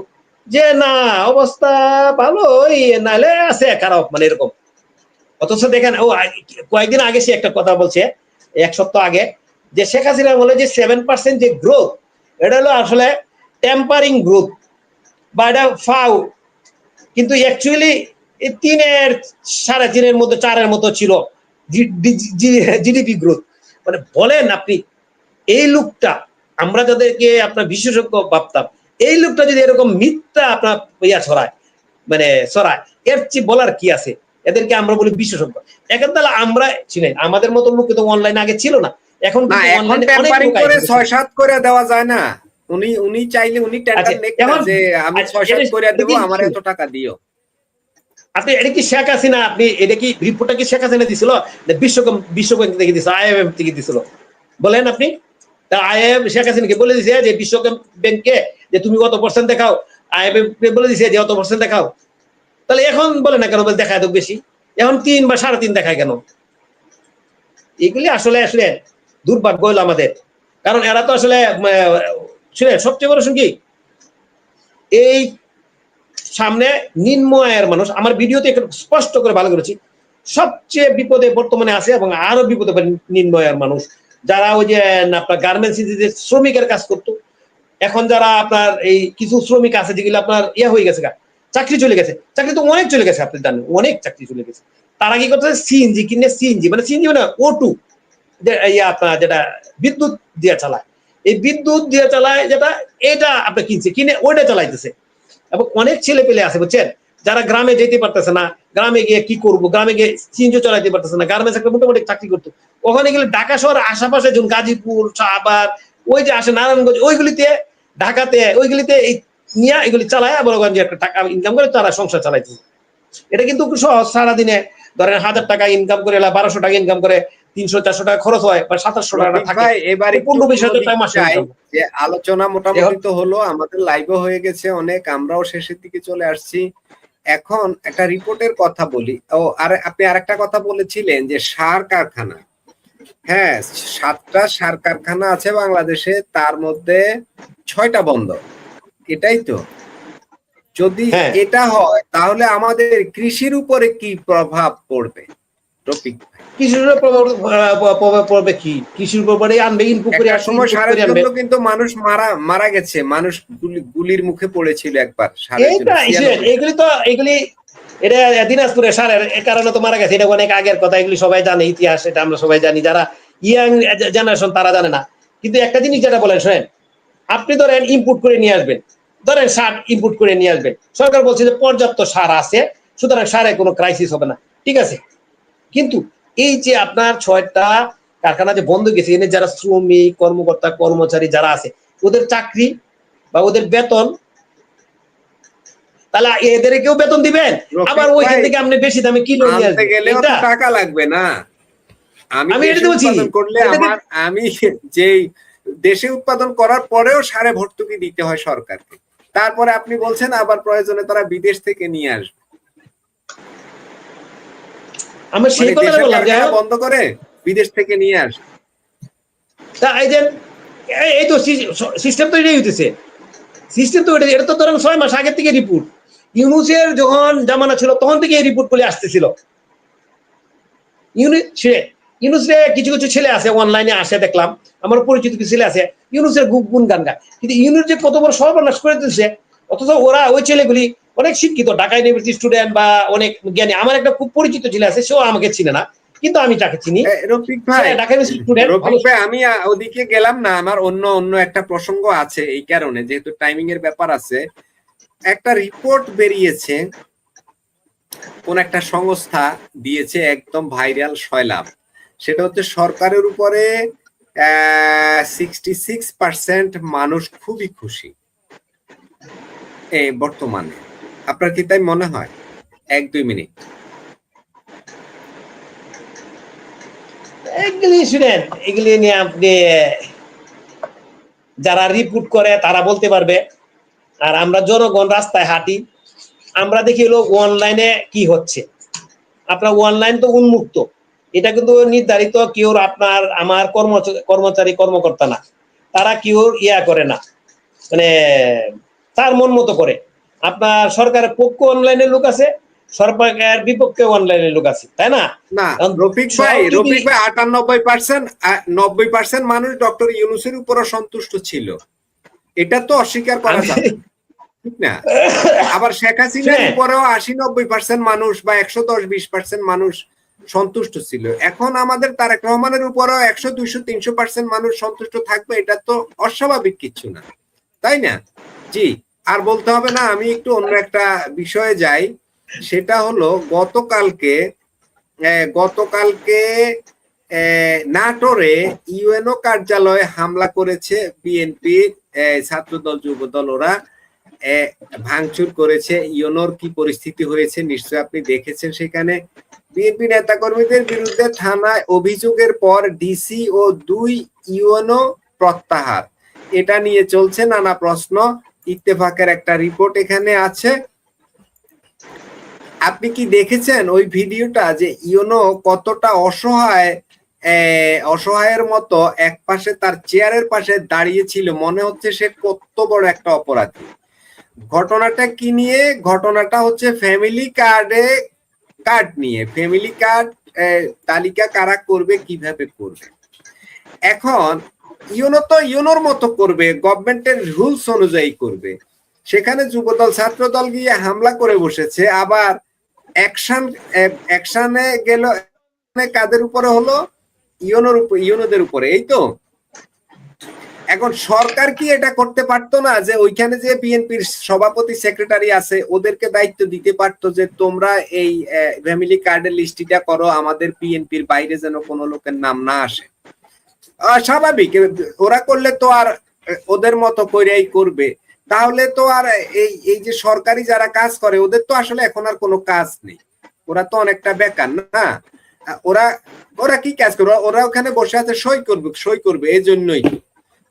যে না অবস্থা ভালোই, নাহলে আছে খারাপ, মানে এরকম। অথচ দেখেন ও কয়েকদিন আগে সে একটা কথা বলছে, 1 সপ্তাহ আগে, যে শেখ হাসিনা বলে যে 7% যে গ্রোথ এটা হলো আসলে টেম্পারিং গ্রোথ বা এটা ফাউ, কিন্তু অ্যাকচুয়ালি 3 3.5 মধ্যে 4 মতো ছিল জিডিপি গ্রোথ। মানে বলেন আপনি, এই লোকটা আমরা যাদেরকে আপনার বিশেষজ্ঞ ভাবতাম, এই লোকটা যদি এরকম মিথ্যা আপনার ইয়া ছড়ায়, মানে ছড়ায়, এর চেয়ে বলার কি আছে? এদেরকে আমরা বলি বিশেষজ্ঞ। এখন তাহলে আমরা ছিলেন আমাদের মতো লোক তো অনলাইনে আগে ছিল না, এখন টেম্পারিং করে 6-7 করে দেওয়া যায় না? উনি চাইলে উনি টেন্ডার নেন না যে আমি 6-7 করে দেব, আমার এত টাকা দিও। আপনি এটা কি শেখ হাসিনা, আপনি এটা কি রিপোর্টটা কি শেখ হাসিনা দিছিল, বিশ্বব্যাংক থেকে দিছিল, আইএমএফ থেকে দিছিল? বলেন আপনি। আইএমএফ শেখ হাসিনাকে বলে দিছে যে বিশ্ব ব্যাংকে যে তুমি কত পার্সেন্ট দেখাও, আইএমএফ বলে দিছে যে কত পার্সেন্ট দেখাও। তাহলে এখন বলে না কেন দেখায় তো বেশি, এখন 3 বা 3.5 দেখায় কেন? এগুলি আসলে আসলে দুর্ভাগ্য হলো আমাদের, কারণ এরা তো আসলে শুনে সবচেয়ে বড় কি, এই সামনে নিম্ন আয়ের মানুষ, আমার ভিডিওতে স্পষ্ট করে ভালো করেছি, সবচেয়ে বিপদে বর্তমানে আছে এবং আরো বিপদে নিম্ন আয়ের মানুষ, যারা ওই যে আপনার গার্মেন্টস যে শ্রমিকের কাজ করতো, এখন যারা আপনার এই কিছু শ্রমিক আছে যেগুলো আপনার ইয়ে হয়ে গেছে, চাকরি চলে গেছে, চাকরি তো অনেক চলে গেছে, আপনি জানেন অনেক চাকরি চলে গেছে। তারা কি করতেছে, সিএনজি কিনে, সিএনজি মানে ও2 আপনার যেটা বিদ্যুৎ দিয়ে চালায়, এই বিদ্যুৎ দিয়ে চালায় যেটা, এটা আপনি কিনছে, কিনে ওইটা চালাইতেছে। এবং অনেক ছেলে পেলে আছে বুঝছেন, যারা গ্রামে যেতে পারতেছে না, গ্রামে গিয়ে কি করবো, গ্রামে গিয়ে চিঞ্জো চালাইতে পারতেছে না, গার্মেন্টস একটা মোটামুটি চাকরি করতো, ওখানে গেলে ঢাকা শহরের আশেপাশে যেমন গাজীপুর, আবার ওই যে আসে নারায়ণগঞ্জ, ওইগুলিতে, ঢাকাতে ওইগুলিতে এই নিয়ে এগুলি চালায়, আবার ওখানে একটা টাকা ইনকাম করে তারা সংসার চালাইতেছে। এটা কিন্তু সহজ, সারাদিনে ধরেন 1000 টাকা ইনকাম করে, 1200 টাকা ইনকাম করে, 300-400 টাকা খরচ হয়, বা 2700 টাকা থাকে, এবার 15-20 টাকা মাসে ইনকাম। যে আলোচনা মোটামুটি তো হলো, আমাদের লাইভও হয়ে গেছে অনেক, আমরাও শেষের দিকে চলে আসছি। এখন একটা রিপোর্টের কথা বলি। ও আর আপনি আরেকটা কথা বলেছিলেন যে সার কারখানা, হ্যাঁ 7টা সার কারখানা আছে বাংলাদেশে, তার মধ্যে 6টা বন্ধ, এটাই তো। যদি এটা হয় তাহলে আমাদের কৃষির উপরে কি প্রভাব পড়বে রফিক? কৃষির প্রভাব পড়বে কি, কৃষির উপরে আনবে ইনপুট করে, একটা সময় সারের জন্য কিন্তু মানুষ মারা গেছে, মানুষ গুলির মুখে পড়েছিল একবার সারের জন্য। এগুলি এটা দিনাজপুরে সারের কারণে তো মারা গেছে, এটা অনেক আগের কথা, এগুলি সবাই জানে, ইতিহাস এটা আমরা সবাই জানি, যারা ইয়াং জেনারেশন তারা জানে না। কিন্তু একটা জিনিস যেটা বলেন শোনেন, আপনি ধরেন ইনপুট করে নিয়ে আসবেন, ধরেন সার ইনপুট করে নিয়ে আসবেন, সরকার বলছে যে পর্যাপ্ত সার আছে, সুতরাং সারে কোনো ক্রাইসিস হবে না, ঠিক আছে। কিন্তু এই যে আপনার 6টা কারখানা যে বন্ধ গেছে, এনে যারা শ্রমিক, কর্মকর্তা, কর্মচারী যারা আছে, ওদের চাকরি বা ওদের বেতন, তাহলে এদেরকেও বেতন দিবেন, আবার ওইখান থেকে আপনি বেশি দামে কিলো নিয়ে আসবেন, টাকা লাগবে না। আমি এটা বলছি, করলে আমি যে দেশে উৎপাদন করার পরেও সারে ভর্তুকি দিতে হয় সরকারকে, তারপরে আপনি বলছেন আবার প্রয়োজনে তারা বিদেশ থেকে নিয়ে আসবে। আমি সেই কথা বললাম যে বন্ধ করে বিদেশ থেকে নিয়ে আসবে। এই তো সিস্টেম তো এটাই হইতেছে, সিস্টেম তো এটা তো ধরেন 6 মাস আগের থেকে রিপোর্ট, ইউনুসের যখন জামানা ছিল তখন থেকে এই রিপোর্ট গুলি আসতেছিল। ইউনুসে কিছু কিছু ছেলে আছে অনলাইনে আসে, দেখলাম আমার পরিচিত কিছু ছেলে আছে, ইউনুসের গুণ গান গায়, কিন্তু ইউনুস যে কত বড় সর্বনাশ করে দিচ্ছে, অথচ ওরা ওই ছেলেগুলি অনেক শিক্ষিত, ঢাকা ইউনিভার্সিটি স্টুডেন্ট বা অনেক জ্ঞানী। আমার একটা খুব পরিচিত ছেলে আছে, সেও আমাকে চিনে না, কিন্তু আমি তাকে চিনি। রফিক ভাই, আমি ওদিকে গেলাম না, আমার অন্য একটা প্রসঙ্গ আছে, এই কারণে যেহেতু টাইমিং এর ব্যাপার আছে। একটা রিপোর্ট বেরিয়েছে, কোন একটা সংস্থা দিয়েছে, একদম ভাইরাল সয়লাভ। সেটা হচ্ছে সরকারের উপরে 66% মানুষ খুবই খুশি বর্তমানে। আপনার কি তাই মনে হয়? 1-2 মিনিট এগুলি শুনেন, এগুলি নিয়ে আপনি যারা রিপোর্ট করে তারা বলতে পারবে, আর আমরা জনগণ রাস্তায় হাঁটি, আমরা দেখি হলো অনলাইনে কি হচ্ছে। আপনার অনলাইন তো উন্মুক্ত, এটা কিন্তু নির্ধারিত কেউ আপনার আমার কর্মচারী কর্মকর্তা না, তারা কেউ ইয়া করে না, মানে তার মন মতো করে। আপনার সরকারের পক্ষ অনলাইনে লোক আছে, সরকারের বিপক্ষে অনলাইনে লোক আছে, তাই না? না রফিক ভাই 90% মানুষ ডক্টর ইউনূসের উপর সন্তুষ্ট ছিল, এটা তো অস্বীকার করা যাবে ঠিক না। আবার শেখ হাসিনার উপরেও 80-90% মানুষ বা 110-20% মানুষ সন্তুষ্ট ছিল। এখন আমাদের তারেক রহমানের উপরেও 100-200-300% মানুষ সন্তুষ্ট থাকবে, এটা তো অস্বাভাবিক কিছু না, তাই না? জি, আর বলতে হবে না। আমি একটু অন্য একটা বিষয়ে যাই, সেটা হলো গতকালকে নাটোরে ইউএনও কার্যালয়ে হামলা করেছে বিএনপির ছাত্রদল, যুবদল, ওরা ভাঙচুর করেছে। ইউএনওর কি পরিস্থিতি হয়েছে নিশ্চয়ই আপনি দেখেছেন। সেখানে বিএনপি নেতাকর্মীদের বিরুদ্ধে থানায় অভিযোগের পর ডিসি ও 2 ইউএনও প্রত্যাহার, এটা নিয়ে চলছে নানা প্রশ্ন। ইত্তেফাকের একটা রিপোর্ট এখানে আছে, আপনি কি দেখেছেন ওই ভিডিওটা, যে ইউনো কতটা অসহায়ের মতো এক পাশে তার চেয়ারের পাশে দাঁড়িয়ে ছিল, মনে হচ্ছে সে কত বড় একটা অপরাধী। ঘটনাটা কি নিয়ে? ঘটনাটা হচ্ছে ফ্যামিলি কার্ড নিয়ে, ফ্যামিলি কার্ড তালিকা কারা করবে, কিভাবে করবে। এখন ইউনো তো ইউনোর মতো করবে, গভর্নমেন্টের রুলস অনুযায়ী করবে। সেখানে যুবদল ছাত্রদল গিয়ে হামলা করে বসেছে, আবার অ্যাকশনে গেল কাদের উপরে হলো? ইউনোদের উপরে, এই তো। এখন সরকার কি এটা করতে পারতো না যে ওইখানে যে বিএনপির সভাপতি সেক্রেটারি আছে ওদেরকে দায়িত্ব দিতে পারতো যে তোমরা এই ফ্যামিলি কার্ডের লিস্টিটা করো, আমাদের বিএনপির বাইরে যেন কোনো লোকের নাম না আসে। স্বাভাবিক, ওরা করলে তো আর ওদের মতো করেই করবে, তাহলে তো আর এই যে সরকারি যারা কাজ করে ওদের তো আসলে এখন আর কোনো কাজ নেই, ওরা তো অনেকটা বেকার না। ওরা ওরা কি কাজ করবে? ওরা ওখানে বসে আছে সই করবে এই জন্যই।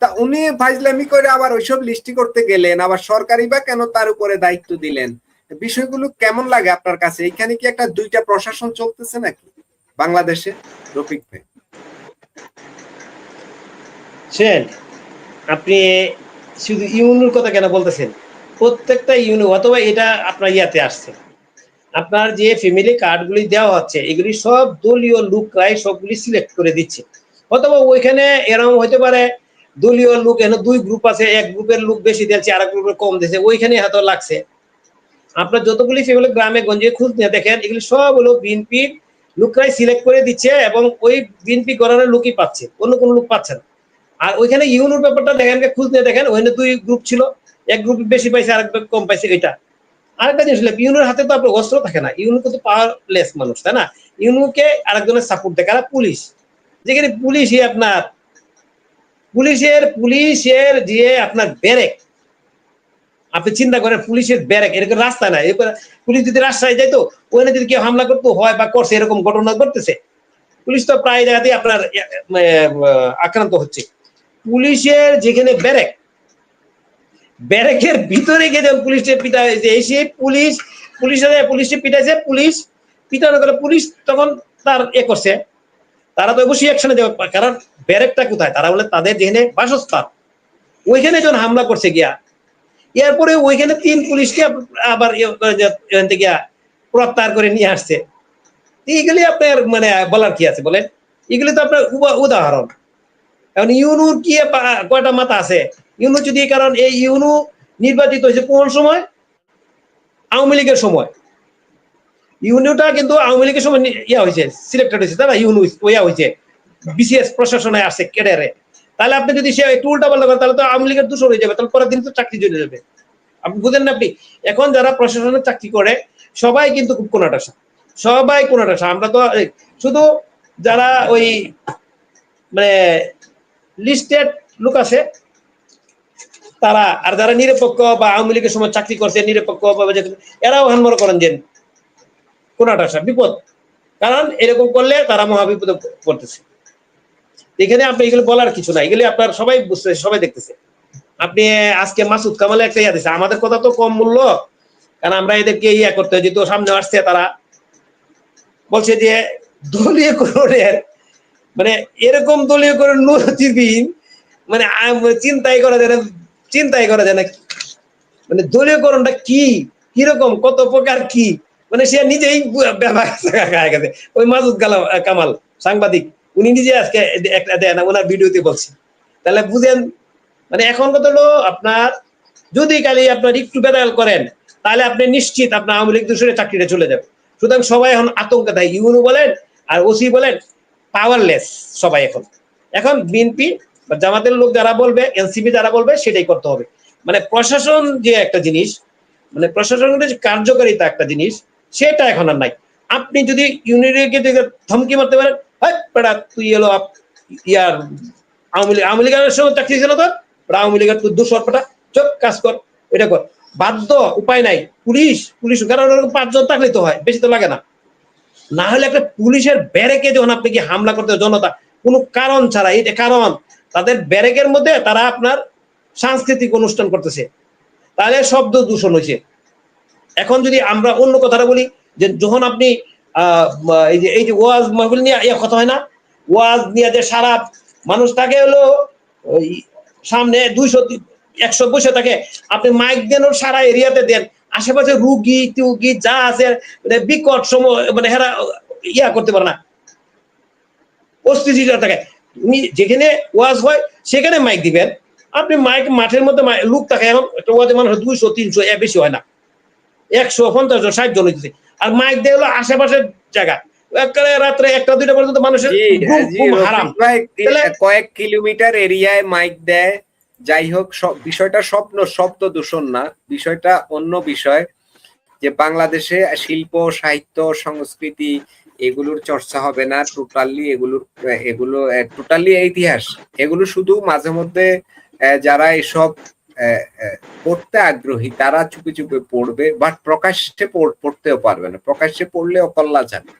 তা উনি ফাইজলামি করে আবার ওইসব লিস্টি করতে গেলেন, আবার সরকারি বা কেন তার উপরে দায়িত্ব দিলেন? বিষয়গুলো কেমন লাগে আপনার কাছে? এখানে কি একটা দুইটা প্রশাসন চলতেছে নাকি বাংলাদেশে, রফিক ভাই? আপনি শুধু ইউনুর কথা কেন বলতেছেন? প্রত্যেকটা ইউনু অথবা এটা আপনার ইয়াতে আসছে, আপনার যে ফ্যামিলি কার্ডগুলি দেওয়া হচ্ছে এগুলি সব দলীয় লোকরাই সবগুলি সিলেক্ট করে দিচ্ছে। অথবা ওইখানে এরকম হতে পারে দলীয় লোক, এখানে দুই গ্রুপ আছে, এক গ্রুপের লোক বেশি দিয়েছে আর এক গ্রুপের কম দিয়েছে, ওইখানে হয়তো লাগছে। আপনার যতগুলি ফ্যামিলি গ্রামে গঞ্জে খোঁজ নিয়ে দেখেন এগুলি সব হলো বিএনপির লোকরাই সিলেক্ট করে দিচ্ছে এবং ওই বিএনপি গণনার লোকই পাচ্ছে, অন্য কোনো লোক পাচ্ছে না। আর ওইখানে ইউনুর ব্যাপারটা দেখেন, খোঁজ নিয়ে দেখেন ওইখানে দুই গ্রুপ ছিল, এক গ্রুপ বেশি পাইছে আর এক গ্রুপ কম পাইছে। এটা আরেকটা জিনিস হলো ইউনুর হাতে তো আপনার অস্ত্র থাকে না, ইউনু কিন্তু পাওয়ারলেস মানুষ, তাই না? ইউনুকে আরেকজনের সাপোর্ট দেয় কারা? পুলিশ। যেখানে পুলিশই আপনার পুলিশের যে আপনার ব্যারেক, আপনি চিন্তা করেন পুলিশের ব্যারেক, এরকম রাস্তা নাই। পুলিশ যদি রাস্তায় যাইতো ওখানে যদি কেউ হামলা করতো হয় বা করছে, এরকম ঘটনা ঘটতেছে, পুলিশ তো প্রায় জায়গাতেই আপনার আক্রান্ত হচ্ছে। পুলিশের যেখানে ব্যারেকের ভিতরে গিয়ে যখন পুলিশে পিটা হয়েছে, এসে পুলিশে পিটাইছে, পুলিশ পিটানো করে পুলিশ তখন তার করছে, তারা তো অবশ্যই অ্যাকশনে যাবে, কারণ ব্যারেকটা কোথায়? তারা বলে তাদের যেখানে বাসস্থান ওইখানে যখন হামলা করছে গিয়া, এরপরে ওইখানে 3 পুলিশকে আবার এখান থেকে প্রত্যাহার করে নিয়ে আসছে। এইগুলি আপনার মানে বলার কি আছে বলেন? এগুলি তো আপনার উদাহরণ। এখন ইউনুর কি কয়টা মাথা আছে? ইউনু যদি, কারণ এই ইউনু নির্বাচিত হয়েছে কোন সময়? আওয়ামী লীগের সময়। ইউনুটা কিন্তু আওয়ামী লীগের সময় ইয়া হয়েছে, সিলেক্টেড হয়েছে, তাই না? ইউনু ইয়া হয়েছে, বিসিএস প্রশাসনে আসছে ক্যাডারে। তাহলে আপনি যদি সে একটু উল্টা পাল্টা করেন তাহলে তো আওয়ামী লীগের দূষণ হয়ে যাবে, তাহলে পরের দিন তো চাকরি চলে যাবে। আপনি বুঝেন না? আপনি এখন যারা প্রশাসনের চাকরি করে সবাই কিন্তু খুব কোনাটাসা, সবাই কোনাটাসা। আমরা তো শুধু যারা ওই মানে লিস্টেড লোক আছে তারা, আর যারা নিরপেক্ষ বা আওয়ামী লীগের সময় চাকরি করছে নিরপেক্ষ ভাবে, এরাও হান মনে করেন যে কোনাটাসা বিপদ, কারণ এরকম করলে তারা মহাবিপদে পড়তেছে। এখানে আপনি এগুলো বলার কিছু না, এগুলি আপনার সবাই বুঝতেছে, সবাই দেখতেছে। আপনি আজকে মাসুদ কামালে একটা ইয়া দিচ্ছে, আমাদের কথা তো কম মূল্য, কারণ আমরা এদেরকে ইয়া করতে হয়, যেহেতু সামনে আসছে তারা বলছে যে দলীয়করণের মানে এরকম দলীয়করণ নজিরবিহীন, মানে চিন্তাই করা যায় না, মানে দলীয়করণটা কি, কিরকম, কত প্রকার, কি মানে সে নিজেই গেছে। ওই মাসুদ কামাল সাংবাদিক, উনি নিজে আজকে একটা দেন ওনার ভিডিওতে বলছে। তাহলে বুঝেন, মানে এখন কত হলো আপনার যদি কালি আপনার একটু বেদাল করেন তাহলে আপনি নিশ্চিত আপনার আওয়ামী লীগ দূষণের চাকরিটা চলে যাবে। সুতরাং সবাই এখন আতঙ্কে থাকে, ইউনু বলেন আর ওসি বলেন পাওয়ারলেস সবাই। এখন বিএনপি বা জামাতের লোক যারা বলবে, এনসিপি যারা বলবে সেটাই করতে হবে। মানে প্রশাসন যে একটা জিনিস, মানে প্রশাসনের যে কার্যকারিতা একটা জিনিস, সেটা এখন আর নাই। আপনি যদি ইউনিয়নকে ধমকি মারতে পারেন, তুই এলো ইয়ার আওয়ামী লীগের সঙ্গে চাকরি ছিল তোর, আওয়ামী লীগের তুই দুঃসরটা চোখ কাজ কর, এটা কর, বাধ্য, উপায় নাই। পুলিশ কারণ 5 জন থাকলে তো হয়, বেশি তো লাগে না। না হলে একটা পুলিশের ব্যারেকে যখন আপনি কি হামলা করতে জনতা কোনো কারণ ছাড়া, এটা কারণ তাদের ব্যারেকের মধ্যে তারা আপনার সাংস্কৃতিক অনুষ্ঠান করতেছে, তাহলে শব্দ দূষণ হয়েছে। এখন যদি আমরা অন্য কথাটা বলি, যে যখন আপনি এই যে ওয়াজ মাহফিল নিয়ে কথা হয় না, ওয়াজ নিয়ে যে সারা মানুষ থাকে হলো ওই সামনে 200-100 বসে থাকে, আপনি মাইক দেন ওর সারা এরিয়াতে দেন, আশেপাশে রুগী টুগি যা আছে মানে বিকট সময় মানে হেরা ইয়া করতে পারে না, অস্থিতিশীল থাকে। তুমি যেখানে ওয়াজ হয় সেখানে মাইক দিবেন, আপনি মাইক মাঠের মধ্যে লোক থাকে, এখন একটা ওয়াজে মানুষ 200-300 বেশি হয় না, 150-60 জন হইতেছে, আর মাইক দিয়ে হলো আশেপাশের জায়গা, একেবারে রাত্রে 1টা 2টা পর্যন্ত মানুষের জি জি ঘুম হারাম। রফিক ভাই তাহলে- কয়েক কিলোমিটার এরিয়ায় মাইক দেয়, যাই হোক বিষয়টা শব্দ দূষণ না, বিষয়টা অন্য বিষয় যে বাংলাদেশে শিল্প সাহিত্য সংস্কৃতি এগুলোর চর্চা হবে না টোটালি, এগুলো টোটালি ইতিহাস, এগুলো শুধু মাঝে মধ্যে যারা এসব পড়তে আগ্রহী তারা চুপে চুপে পড়বে, বাট প্রকাশ্যে পড়তেও পারবে না, প্রকাশ্যে পড়লে অকল্লা যাবে।